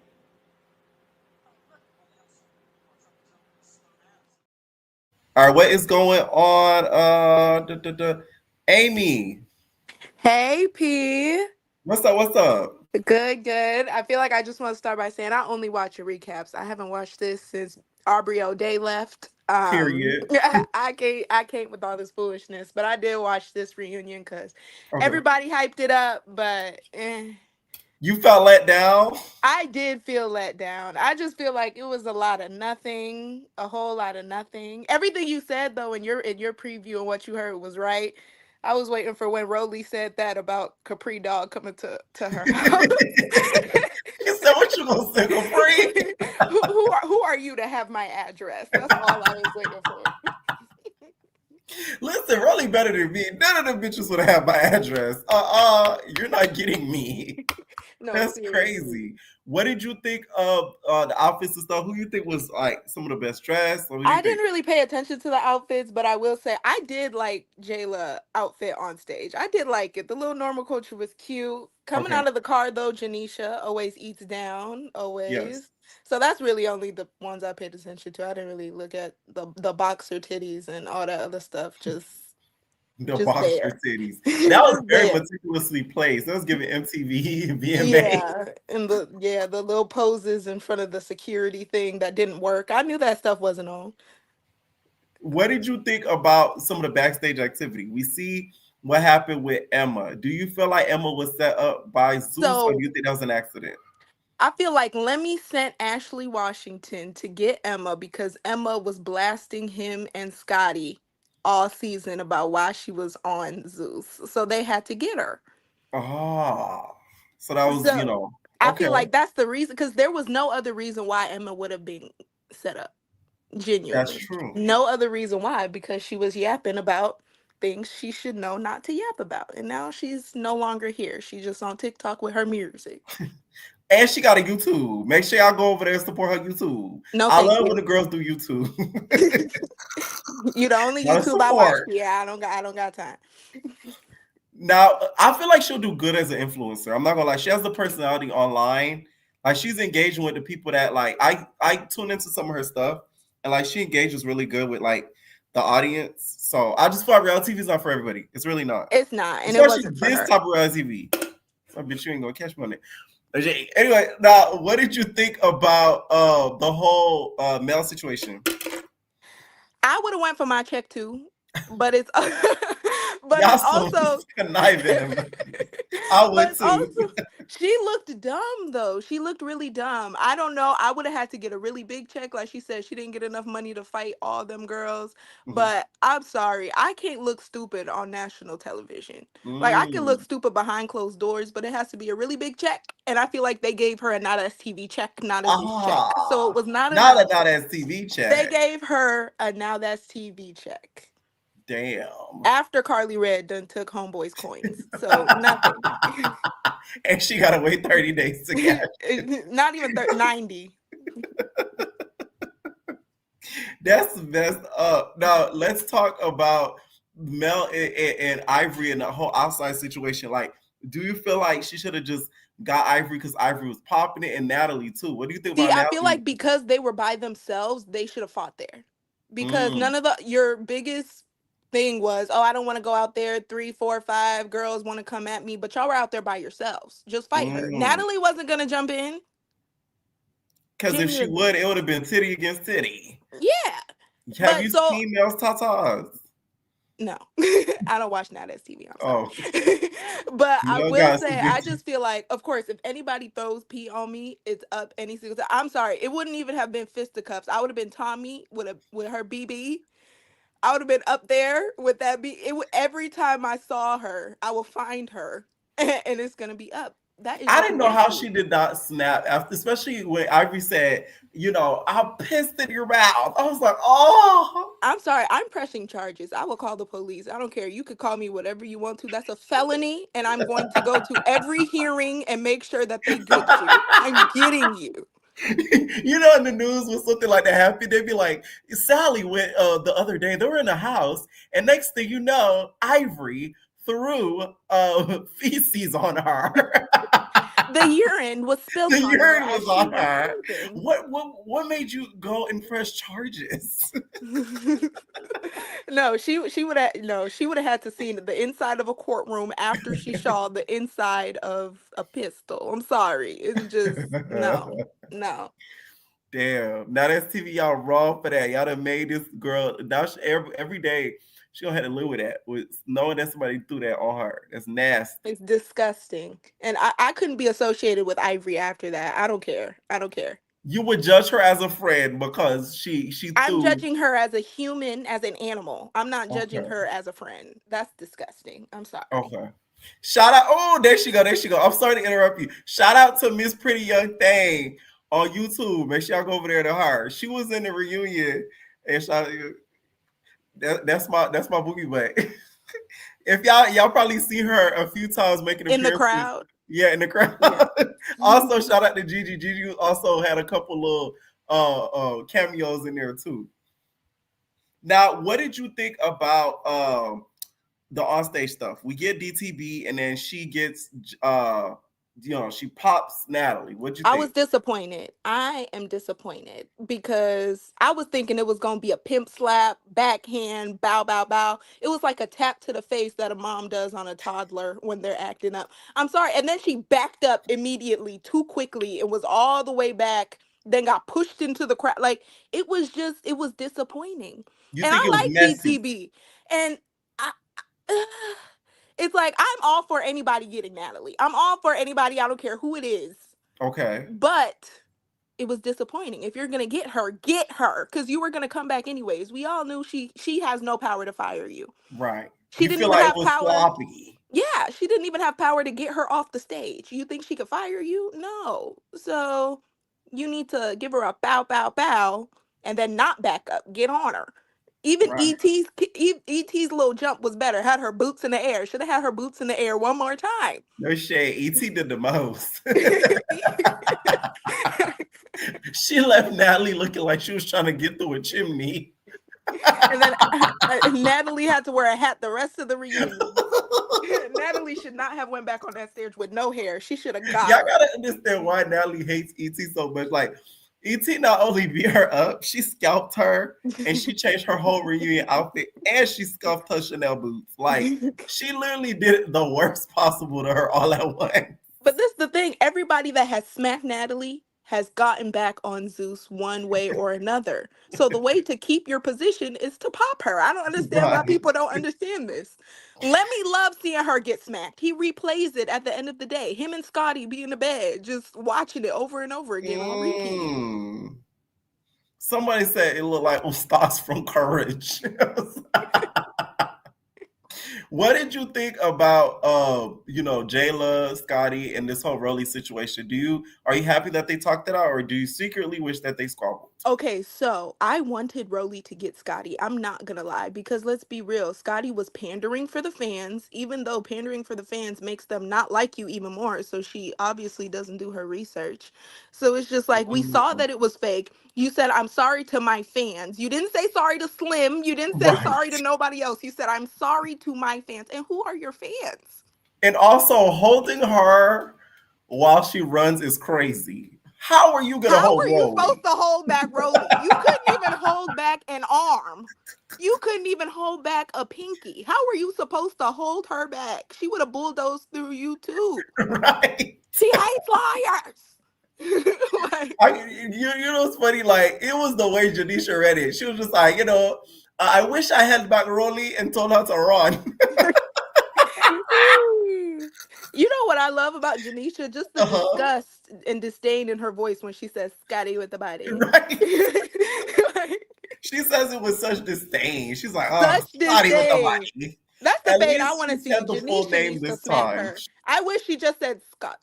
All right, what is going on? Amy. Hey, P. What's up? Good. I feel like I just want to start by saying I only watch your recaps. I haven't watched this since Aubrey O'Day left. Period. I can't with all this foolishness, but I did watch this reunion because everybody hyped it up, but You felt let down? I did feel let down. I just feel like it was a lot of nothing, a whole lot of nothing. Everything you said though in your preview and what you heard was right. I was waiting for when Rolly said that about Capri Dog coming to her house. You said what you gonna say, Capri? who are you to have my address? That's all I was waiting for. Listen, Rolly better than me. None of them bitches would have my address. You're not getting me. No, that's seriously. crazy. What did you think of the outfits and stuff? Who you think was like some of the best dressed? I didn't really pay attention to the outfits, but I will say I did like Jayla outfit on stage. I did like it. The little normal culture was cute. Coming out of the car though, Janisha always eats down, always. Yes. So that's really only the ones I paid attention to. I didn't really look at the boxer titties and all that other stuff. Just boxer titties. That was very meticulously placed. That was giving MTV and VMA. Yeah, and the little poses in front of the security thing that didn't work. I knew that stuff wasn't on. What did you think about some of the backstage activity? We see what happened with Emma. Do you feel like Emma was set up by Zeus, or do you think that was an accident? I feel like Lemmy sent Ashley Washington to get Emma because Emma was blasting him and Scotty all season about why she was on Zeus. So they had to get her. Oh, so that was, I feel like that's the reason, because there was no other reason why Emma would have been set up. Genuinely. That's true. No other reason why, because she was yapping about things she should know not to yap about. And now she's no longer here. She's just on TikTok with her music. And she got a YouTube. Make sure y'all go over there and support her YouTube. No, I love when the girls do YouTube. You're the only YouTube I watch. Yeah, I don't got time. Now, I feel like she'll do good as an influencer. I'm not gonna lie. She has the personality online. Like, she's engaging with the people that, like, I tune into some of her stuff, and like she engages really good with like the audience. So I just feel like reality TV is not for everybody. It's really not. It's not. And especially it wasn't for this type of reality TV. I bet you ain't gonna catch me on it. Anyway, now what did you think about the whole Mel situation? I would have went for my check too, but it's but it's also conniving. I would too. Also, she looked dumb though. She looked really dumb. I don't know. I would have had to get a really big check. Like she said, she didn't get enough money to fight all them girls. But I'm sorry, I can't look stupid on national television. Like I can look stupid behind closed doors, but it has to be a really big check. And I feel like they gave her a not as TV check, not as check. So it was not as TV check. They gave her a now that's TV check. Damn. After Carly Red done took Homeboy's coins. So nothing. And she gotta wait 30 days to catch it. Not even 90. That's messed up. Now let's talk about Mel and Ivory and the whole outside situation. Like, do you feel like she should have just got Ivory because Ivory was popping it, and Natalie too? What do you think about Natalie? I feel like because they were by themselves, they should have fought there. Because none of your biggest thing was, I don't want to go out there. 3, 4, 5 girls want to come at me, but y'all were out there by yourselves. Just fight her. Natalie wasn't gonna jump in. Because if she would, it would have been titty against titty. Yeah. Have you seen Mel's tatas? No, I don't watch Nat as TV. But I will say, I just feel like, of course, if anybody throws pee on me, it's up any single time. I'm sorry, it wouldn't even have been fisticuffs. I would have been Tommy with her BB. I would have been up there with that every time I saw her, I will find her, and it's gonna be up. That is. I didn't know how she did not snap after, especially when Ivory said, "I'm pissed in your mouth." I was like, "Oh." I'm sorry. I'm pressing charges. I will call the police. I don't care. You could call me whatever you want to. That's a felony, and I'm going to go to every hearing and make sure that they get you. I'm getting you. In the news when something like that happened, they'd be like, Sally went the other day, they were in the house, and next thing you know, Ivory threw feces on her. The urine was spilled on her. The urine was on her. What made you go and press charges? No, she would have had to see the inside of a courtroom after she saw the inside of a pistol. I'm sorry. It's just no. Damn. Now that's TV, y'all wrong for that. Y'all done made this girl now every day she gonna have to live with that, with knowing that somebody threw that on her. That's nasty. It's disgusting. And I couldn't be associated with Ivory after that. I don't care. You would judge her as a friend because she I'm judging her as a human, as an animal. I'm not judging her as a friend. That's disgusting. I'm sorry. Okay. Shout out. Oh, there she go. I'm sorry to interrupt you. Shout out to Miss Pretty Young Thing on YouTube. Make sure y'all go over there to her. She was in the reunion, and that's my boogie butt. If y'all probably see her a few times making appearances in the crowd. Yeah, in the crowd. Yeah. Also, shout out to Gigi. Gigi also had a couple of cameos in there too. Now, what did you think about the onstage stuff? We get DTB, and then she gets she pops Natalie. What'd you think? I was disappointed. I am disappointed because I was thinking it was going to be a pimp slap, backhand, bow, bow, bow. It was like a tap to the face that a mom does on a toddler when they're acting up. I'm sorry. And then she backed up immediately too quickly and was all the way back, then got pushed into the crowd. Like, it was disappointing. You and think I it was like messy? DTB. And it's like, I'm all for anybody getting Natalie. I'm all for anybody. I don't care who it is. Okay. But it was disappointing. If you're going to get her, because you were going to come back anyways. We all knew she has no power to fire you. Right. She you didn't feel even like have it was power. sloppy. Yeah, she didn't even have power to get her off the stage. You think she could fire you? No. So you need to give her a bow, bow, bow, and then not back up. Get on her. Even Right. ET's little jump was better. Had her boots in the air. Should have had her boots in the air one more time. No shade. ET did the most. She left Natalie looking like she was trying to get through a chimney. And then Natalie had to wear a hat the rest of the reunion. Natalie should not have went back on that stage with no hair. She should have got. Y'all gotta understand why Natalie hates ET so much. Like, ET not only beat her up, she scalped her and she changed her whole reunion outfit and she scuffed her Chanel boots. Like, she literally did the worst possible to her all at once. But this is the thing. Everybody that has smacked Natalie has gotten back on Zeus one way or another. So the way to keep your position is to pop her. I don't understand why people don't understand this. Lemmy loves seeing her get smacked. He replays it at the end of the day. Him and Scotty be in the bed just watching it over and over again on repeat. Somebody said it looked like Ustaz from Courage. What did you think about Jayla, Scotty, and this whole Rolly situation? Are you happy that they talked it out, or do you secretly wish that they squabbled? Okay, so I wanted Rolly to get Scotty. I'm not gonna lie, because let's be real, Scotty was pandering for the fans, even though pandering for the fans makes them not like you even more. So she obviously doesn't do her research. So it's just like, we saw that it was fake. You said, I'm sorry to my fans. You didn't say sorry to Slim. You didn't say sorry to nobody else. You said, I'm sorry to my fans. And who are your fans? And also, holding her while she runs is crazy. How are you gonna hold Rolly? How are you supposed to hold back Rolly? You couldn't even hold back an arm. You couldn't even hold back a pinky. How were you supposed to hold her back? She would have bulldozed through you too. Right. She hates liars. It's funny, like, it was the way Janisha read it. She was just like, I wish I held back Rolly and told her to run. You know what I love about Janisha? Just the disgust and disdain in her voice when she says Scotty with the body. Right. She says it with such disdain. She's like, Scotty with the body. That's the fate I want to see. Janisha needs to smack her. I wish she just said Scott.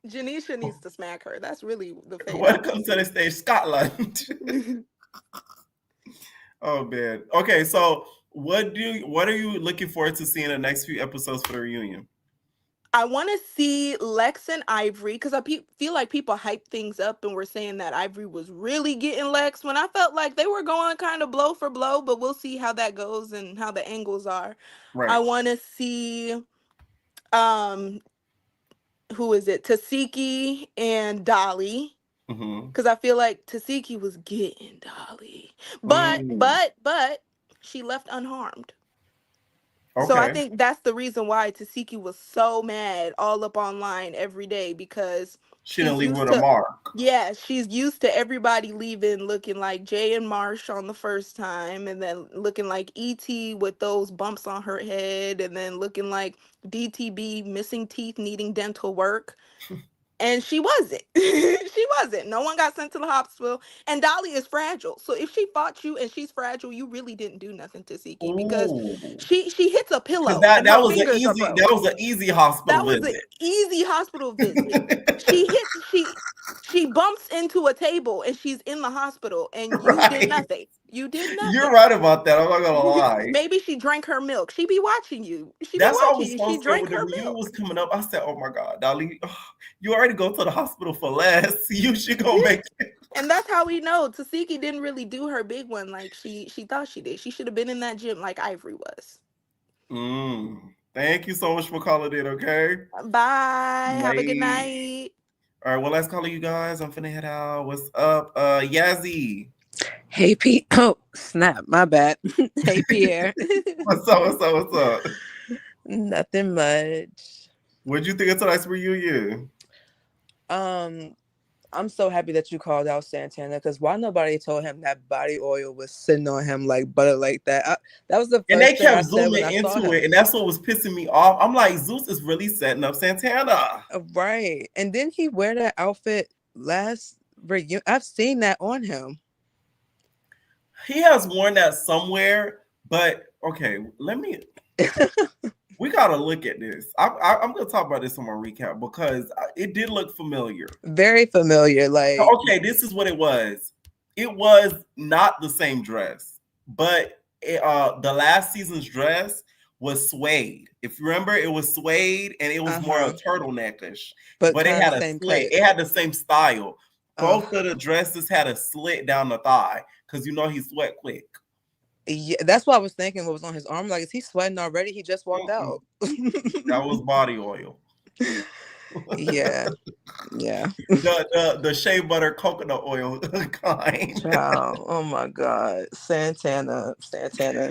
Janisha needs to smack her. That's really the fate. Welcome to the stage, Scotland. Oh man. Okay, so what are you looking forward to seeing in the next few episodes for the reunion? I want to see Lex and Ivory, because I feel like people hype things up and were saying that Ivory was really getting Lex, when I felt like they were going kind of blow for blow, but we'll see how that goes and how the angles are. Right. I want to see who is it? Tasiki and Dolly. Because I feel like Tasiki was getting Dolly. But she left unharmed. Okay. So I think that's the reason why Tasiki was so mad all up online every day, because she didn't leave with a mark. Yeah, she's used to everybody leaving looking like Jay and Marsh on the first time, and then looking like E.T. with those bumps on her head, and then looking like DTB missing teeth, needing dental work. And she wasn't. She wasn't. No one got sent to the hospital. And Dolly is fragile. So if she fought you and she's fragile, you really didn't do nothing to Siki, because she hits a pillow. That was an easy hospital visit. That was an easy hospital visit. She bumps into a table and she's in the hospital, and you did nothing. You did nothing. You're right about that. I'm not gonna lie. Maybe she drank her milk. She be watching you. That's why I was so She scared drank when the her reunion milk. was coming up. I said, "Oh my God, Dolly, you already go to the hospital for less. You should go make it." And that's how we know Tasiki didn't really do her big one like she thought she did. She should have been in that gym like Ivory was. Thank you so much for calling in. Okay. Bye. Have a good night. All right. Well, let's call you guys. I'm finna head out. What's up, Yazzie? Hey, Pete. Oh, snap. My bad. Hey, Pierre. What's up? Nothing much. What'd you think of tonight's reunion? I'm so happy that you called out Santana, because why nobody told him that body oil was sitting on him like butter like that? That was the first and they thing I kept said zooming when I saw into him. it, and that's what was pissing me off. I'm like, Zeus is really setting up Santana. Right. And then he wear that outfit last reunion. I've seen that on him. He has worn that somewhere, but okay, let me. We gotta look at this. I'm gonna talk about this on my recap because it did look familiar. Very familiar. Like, okay, this is what it was. It was not the same dress, but the last season's dress was suede. If you remember, it was suede and it was more a turtleneckish, but it had a slit. Cut. It had the same style. Both of the dresses had a slit down the thigh because you know he sweat quick. Yeah, that's what I was thinking. What was on his arm? Like, is he sweating already? He just walked out. That was body oil. Yeah. The shea butter coconut oil kind. Child, oh my God, Santana.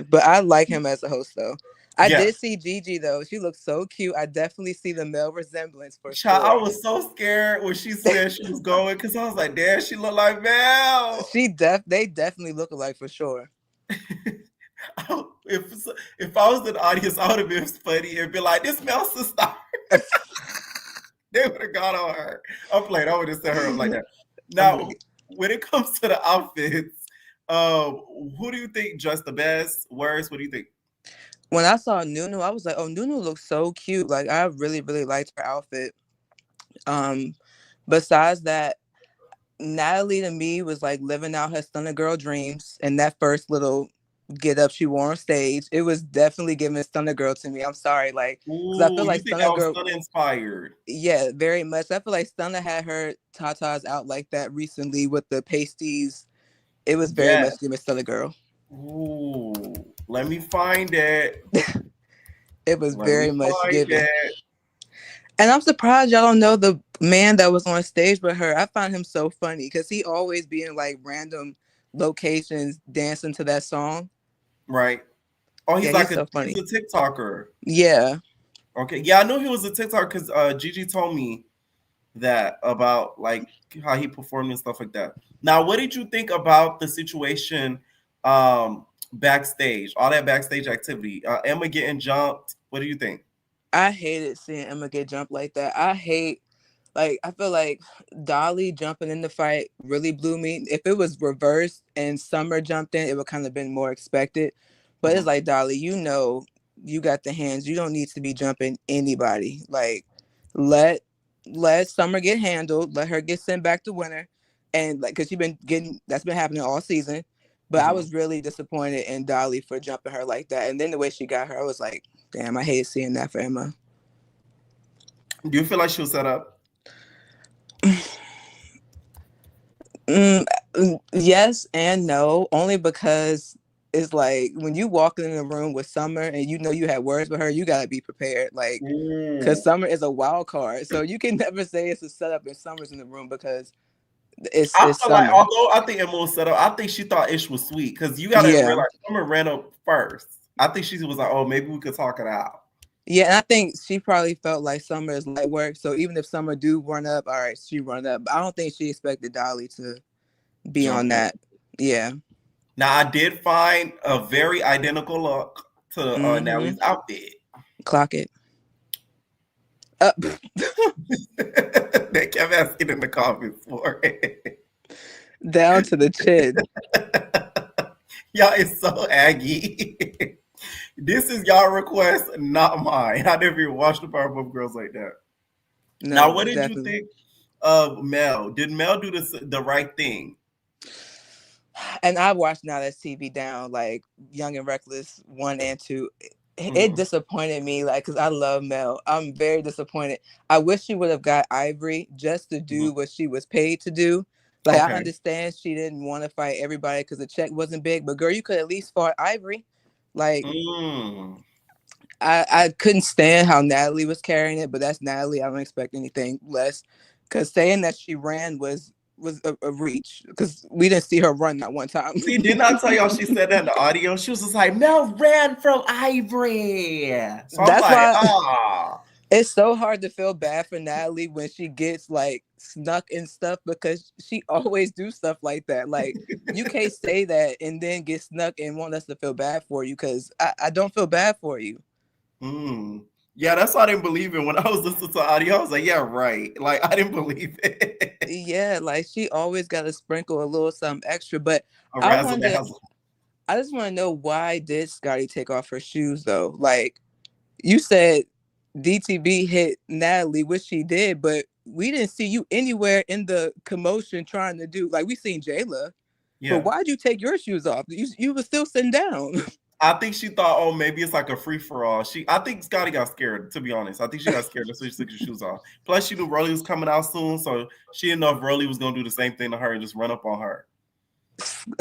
But I like him as a host though. I did see Gigi though. She looks so cute. I definitely see the male resemblance for sure. I was so scared when she said she was going because I was like, damn, she look like Mel. They definitely look alike for sure. If I was in the audience, I would have been funny and be like, this Mel's sister. They would have gone on her. I'm playing. I would have set her up like that. Now, when it comes to the outfits, who do you think dressed the best, worst? What do you think? When I saw Nunu, I was like, oh, Nunu looks so cute. Like, I really, really liked her outfit. Besides that, Natalie to me was like living out her Stunner Girl dreams, and that first little get up she wore on stage, it was definitely giving Stunner Girl to me. I'm sorry, like, because I feel like Stunner Girl inspired. Yeah, very much. I feel like Stunner had her tatas out like that recently with the pasties. It was very much giving Stunner Girl. Ooh, let me find it. It was very much giving. And I'm surprised y'all don't know the man that was on stage with her. I find him so funny because he always be in like random locations dancing to that song. Right. Oh, he's so funny. He's a TikToker. Yeah. Okay. Yeah, I knew he was a TikToker because Gigi told me that about like how he performed and stuff like that. Now, what did you think about the situation backstage? All that backstage activity. Emma getting jumped. What do you think? I hated seeing Emma get jumped like that. I feel like Dolly jumping in the fight really blew me. If it was reversed and Summer jumped in, it would kind of been more expected. But it's like, Dolly, you know, you got the hands. You don't need to be jumping anybody. Like, let Summer get handled. Let her get sent back to winner. And like, because that's been happening all season. But I was really disappointed in Dolly for jumping her like that. And then the way she got her, I was like, damn, I hate seeing that for Emma. Do you feel like she was set up? Yes and no, only because it's like when you walk in a room with Summer and you know you had words with her, you gotta be prepared. Like, because Summer is a wild card, so you can never say it's a setup if Summer's in the room because it's Summer. Like, although I think Emma was set up, I think she thought Ish was sweet because you gotta realize Summer ran up first. I think she was like, oh, maybe we could talk it out. Yeah, and I think she probably felt like Summer is light work. So even if Summer do run up, all right, she run up. But I don't think she expected Dolly to be on that. Yeah. Now, I did find a very identical look to Natalie's outfit. Clock it. They kept asking in the comments for it. Down to the chin. Y'all is so aggy. This is y'all request, not mine. I never even watched the Powerpuff Girls like that. No, now, what did you think of Mel? Did Mel do the right thing? And I watched Now That's TV Down, like Young and Reckless 1 and 2. It disappointed me, like, because I love Mel. I'm very disappointed. I wish she would have got Ivory just to do what she was paid to do. Like, I understand she didn't want to fight everybody because the check wasn't big, but girl, you could at least fought Ivory. Like, I couldn't stand how Natalie was carrying it, but that's Natalie. I don't expect anything less. Because saying that she ran was a reach, because we didn't see her run that one time. See, didn't I tell y'all she said that in the audio? She was just like, Mel ran from Ivory. So That's I'm like, why it's so hard to feel bad for Natalie when she gets like snuck and stuff, because she always do stuff like that. Like, you can't say that and then get snuck and want us to feel bad for you, because I don't feel bad for you. Yeah, that's why I didn't believe it. When I was listening to the audio, I was like, yeah, right. Like, I didn't believe it. Yeah, like, she always got to sprinkle a little something extra. But I just want to know, why did Scotty take off her shoes though? Like, you said DTB hit Natalie, which she did, but we didn't see you anywhere in the commotion trying to do, like, we seen Jayla. Yeah. But why'd you take your shoes off? You were still sitting down. I think she thought, oh, maybe it's like a free-for-all. I think Scotty got scared, to be honest. I think she got scared, so she took her shoes off. Plus, she knew Rolly was coming out soon, so she didn't know if Rolly was going to do the same thing to her and just run up on her.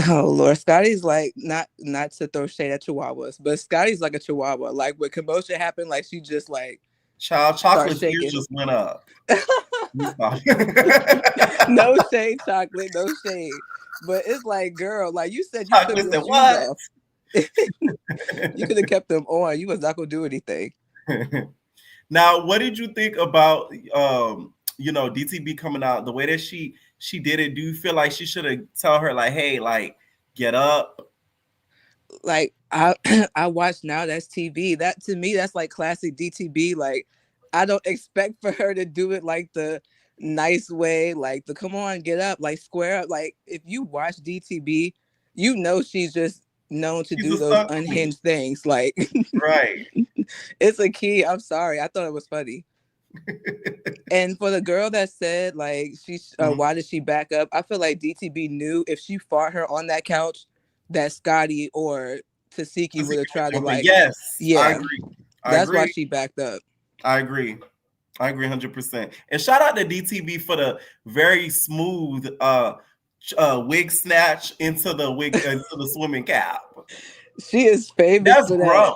Oh, Lord. Scotty's like, not to throw shade at Chihuahuas, but Scotty's like a Chihuahua. Like, when commotion happened, like, she just, like, Child, Chocolate's ears just went up. No shade, Chocolate, no shade. But it's like, girl, like you said, you took your shoes off. You could have kept them on. You was not gonna do anything. Now, what did you think about DTB coming out the way that she did it? Do you feel like she should have tell her, like, hey, like, get up? Like, I watched Now That's TV. That, to me, that's like classic DTB. Like, I don't expect for her to do it like the nice way, like the come on, get up, like square up. Like, if you watch DTB, you know she's just known to do those unhinged things. Like, right. It's a key. I'm sorry. I thought it was funny. And for the girl that said, like, why did she back up? I feel like DTB knew if she fought her on that couch, that Scotty or Tasiki would have tried to, like, yes, yeah, I agree. That's why she backed up. I agree 100%. And shout out to DTB for the very smooth wig snatch into the wig into the swimming cap. She is famous for that.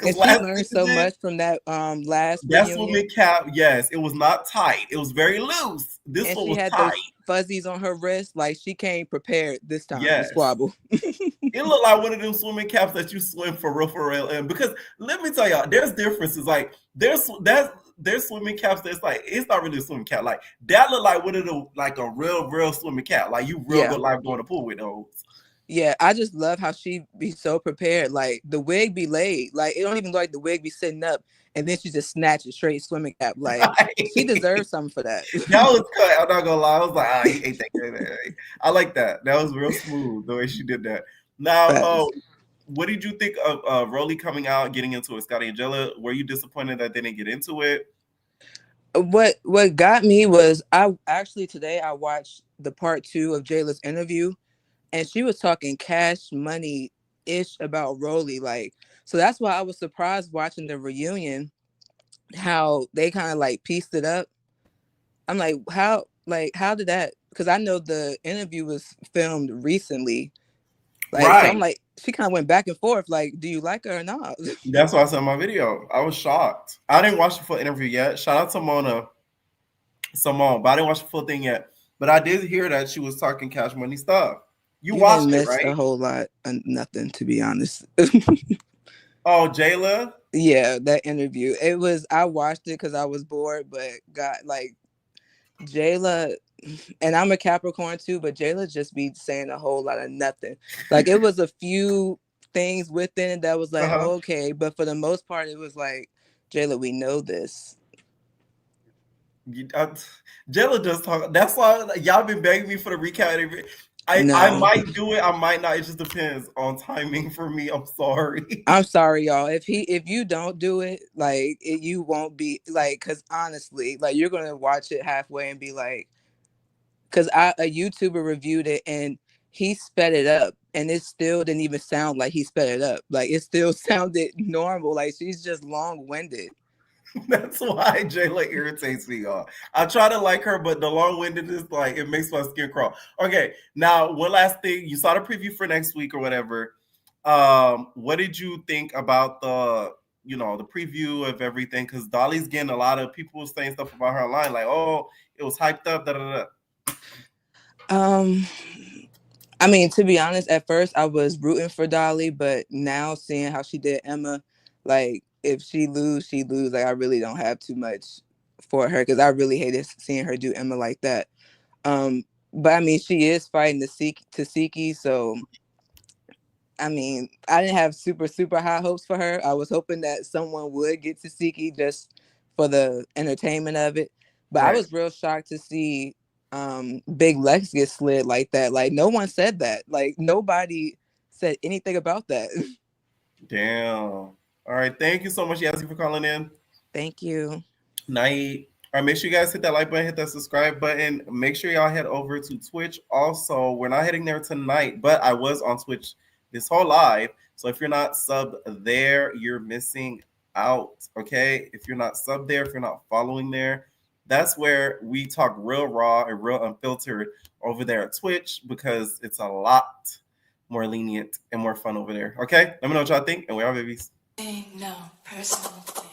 And she learned so much from that last swimming cap. Yes, it was not tight. It was very loose. This one was tight. Those fuzzies on her wrist. Like, she came prepared this time to squabble. It looked like one of them swimming caps that you swim for real. And because let me tell y'all, there's differences. Like, there's swimming caps that's like, it's not really a swimming cap. Like, that look like one of the, like, a real swimming cap. Like, you real good life going to pool with those. Yeah, I just love how she be so prepared. Like, the wig be laid. Like, it don't even look like the wig be sitting up, and then she just snatches straight swimming cap. Like, she deserves something for that. That was cut. I'm not gonna lie. I was like, he ain't that good. I like that. That was real smooth the way she did that. Now, what did you think of Rolly coming out, getting into it, Scotty and Jayla? Were you disappointed that they didn't get into it? What got me was, today I watched the part 2 of Jayla's interview. And she was talking cash money-ish about Rolly. Like, so that's why I was surprised watching the reunion, how they kind of like pieced it up. I'm like, how did that? Because I know the interview was filmed recently. Like, right. So I'm like, she kind of went back and forth. Like, do you like her or not? That's why I said in my video. I was shocked. I didn't watch the full interview yet. Shout out to Simone, but I didn't watch the full thing yet. But I did hear that she was talking cash money stuff. You watched it, right? A whole lot of nothing, to be honest. Oh, Jayla? Yeah, that interview. I watched it because I was bored, but Jayla, and I'm a Capricorn too, but Jayla just be saying a whole lot of nothing. Like, it was a few things within it that was like, okay, but for the most part, it was like, Jayla, we know this. Jayla does talk. That's why y'all been begging me for the recap. I might do it. I might not. It just depends on timing for me. I'm sorry. I'm sorry, y'all. If you don't do it, like, you won't be like, because honestly, like, you're gonna watch it halfway and be like, because a YouTuber reviewed it and he sped it up, and it still didn't even sound like he sped it up. Like, it still sounded normal. Like, she's just long-winded. That's why Jayla irritates me, y'all. I try to like her, but the long-windedness, like, it makes my skin crawl. Okay, now one last thing. You saw the preview for next week or whatever. What did you think about the preview of everything? Because Dolly's getting a lot of people saying stuff about her online, like, oh, it was hyped up, I mean, to be honest, at first I was rooting for Dolly, but now seeing how she did Emma, like, if she lose, she lose. Like, I really don't have too much for her because I really hated seeing her do Emma like that. But I mean, she is fighting Tasiki, so I mean, I didn't have super high hopes for her. I was hoping that someone would get Tasiki just for the entertainment of it. But right. I was real shocked to see Big Lex get slid like that. Like, no one said that. Like, nobody said anything about that. Damn. All right, thank you so much, Yazzie, for calling in. Thank you. Night. All right, make sure you guys hit that like button, hit that subscribe button. Make sure y'all head over to Twitch. Also, we're not heading there tonight, but I was on Twitch this whole live. So if you're not subbed there, you're missing out, okay? If you're not subbed there, if you're not following there, that's where we talk real raw and real unfiltered over there at Twitch, because it's a lot more lenient and more fun over there, okay? Let me know what y'all think, and we are babies. Ain't no personal thing.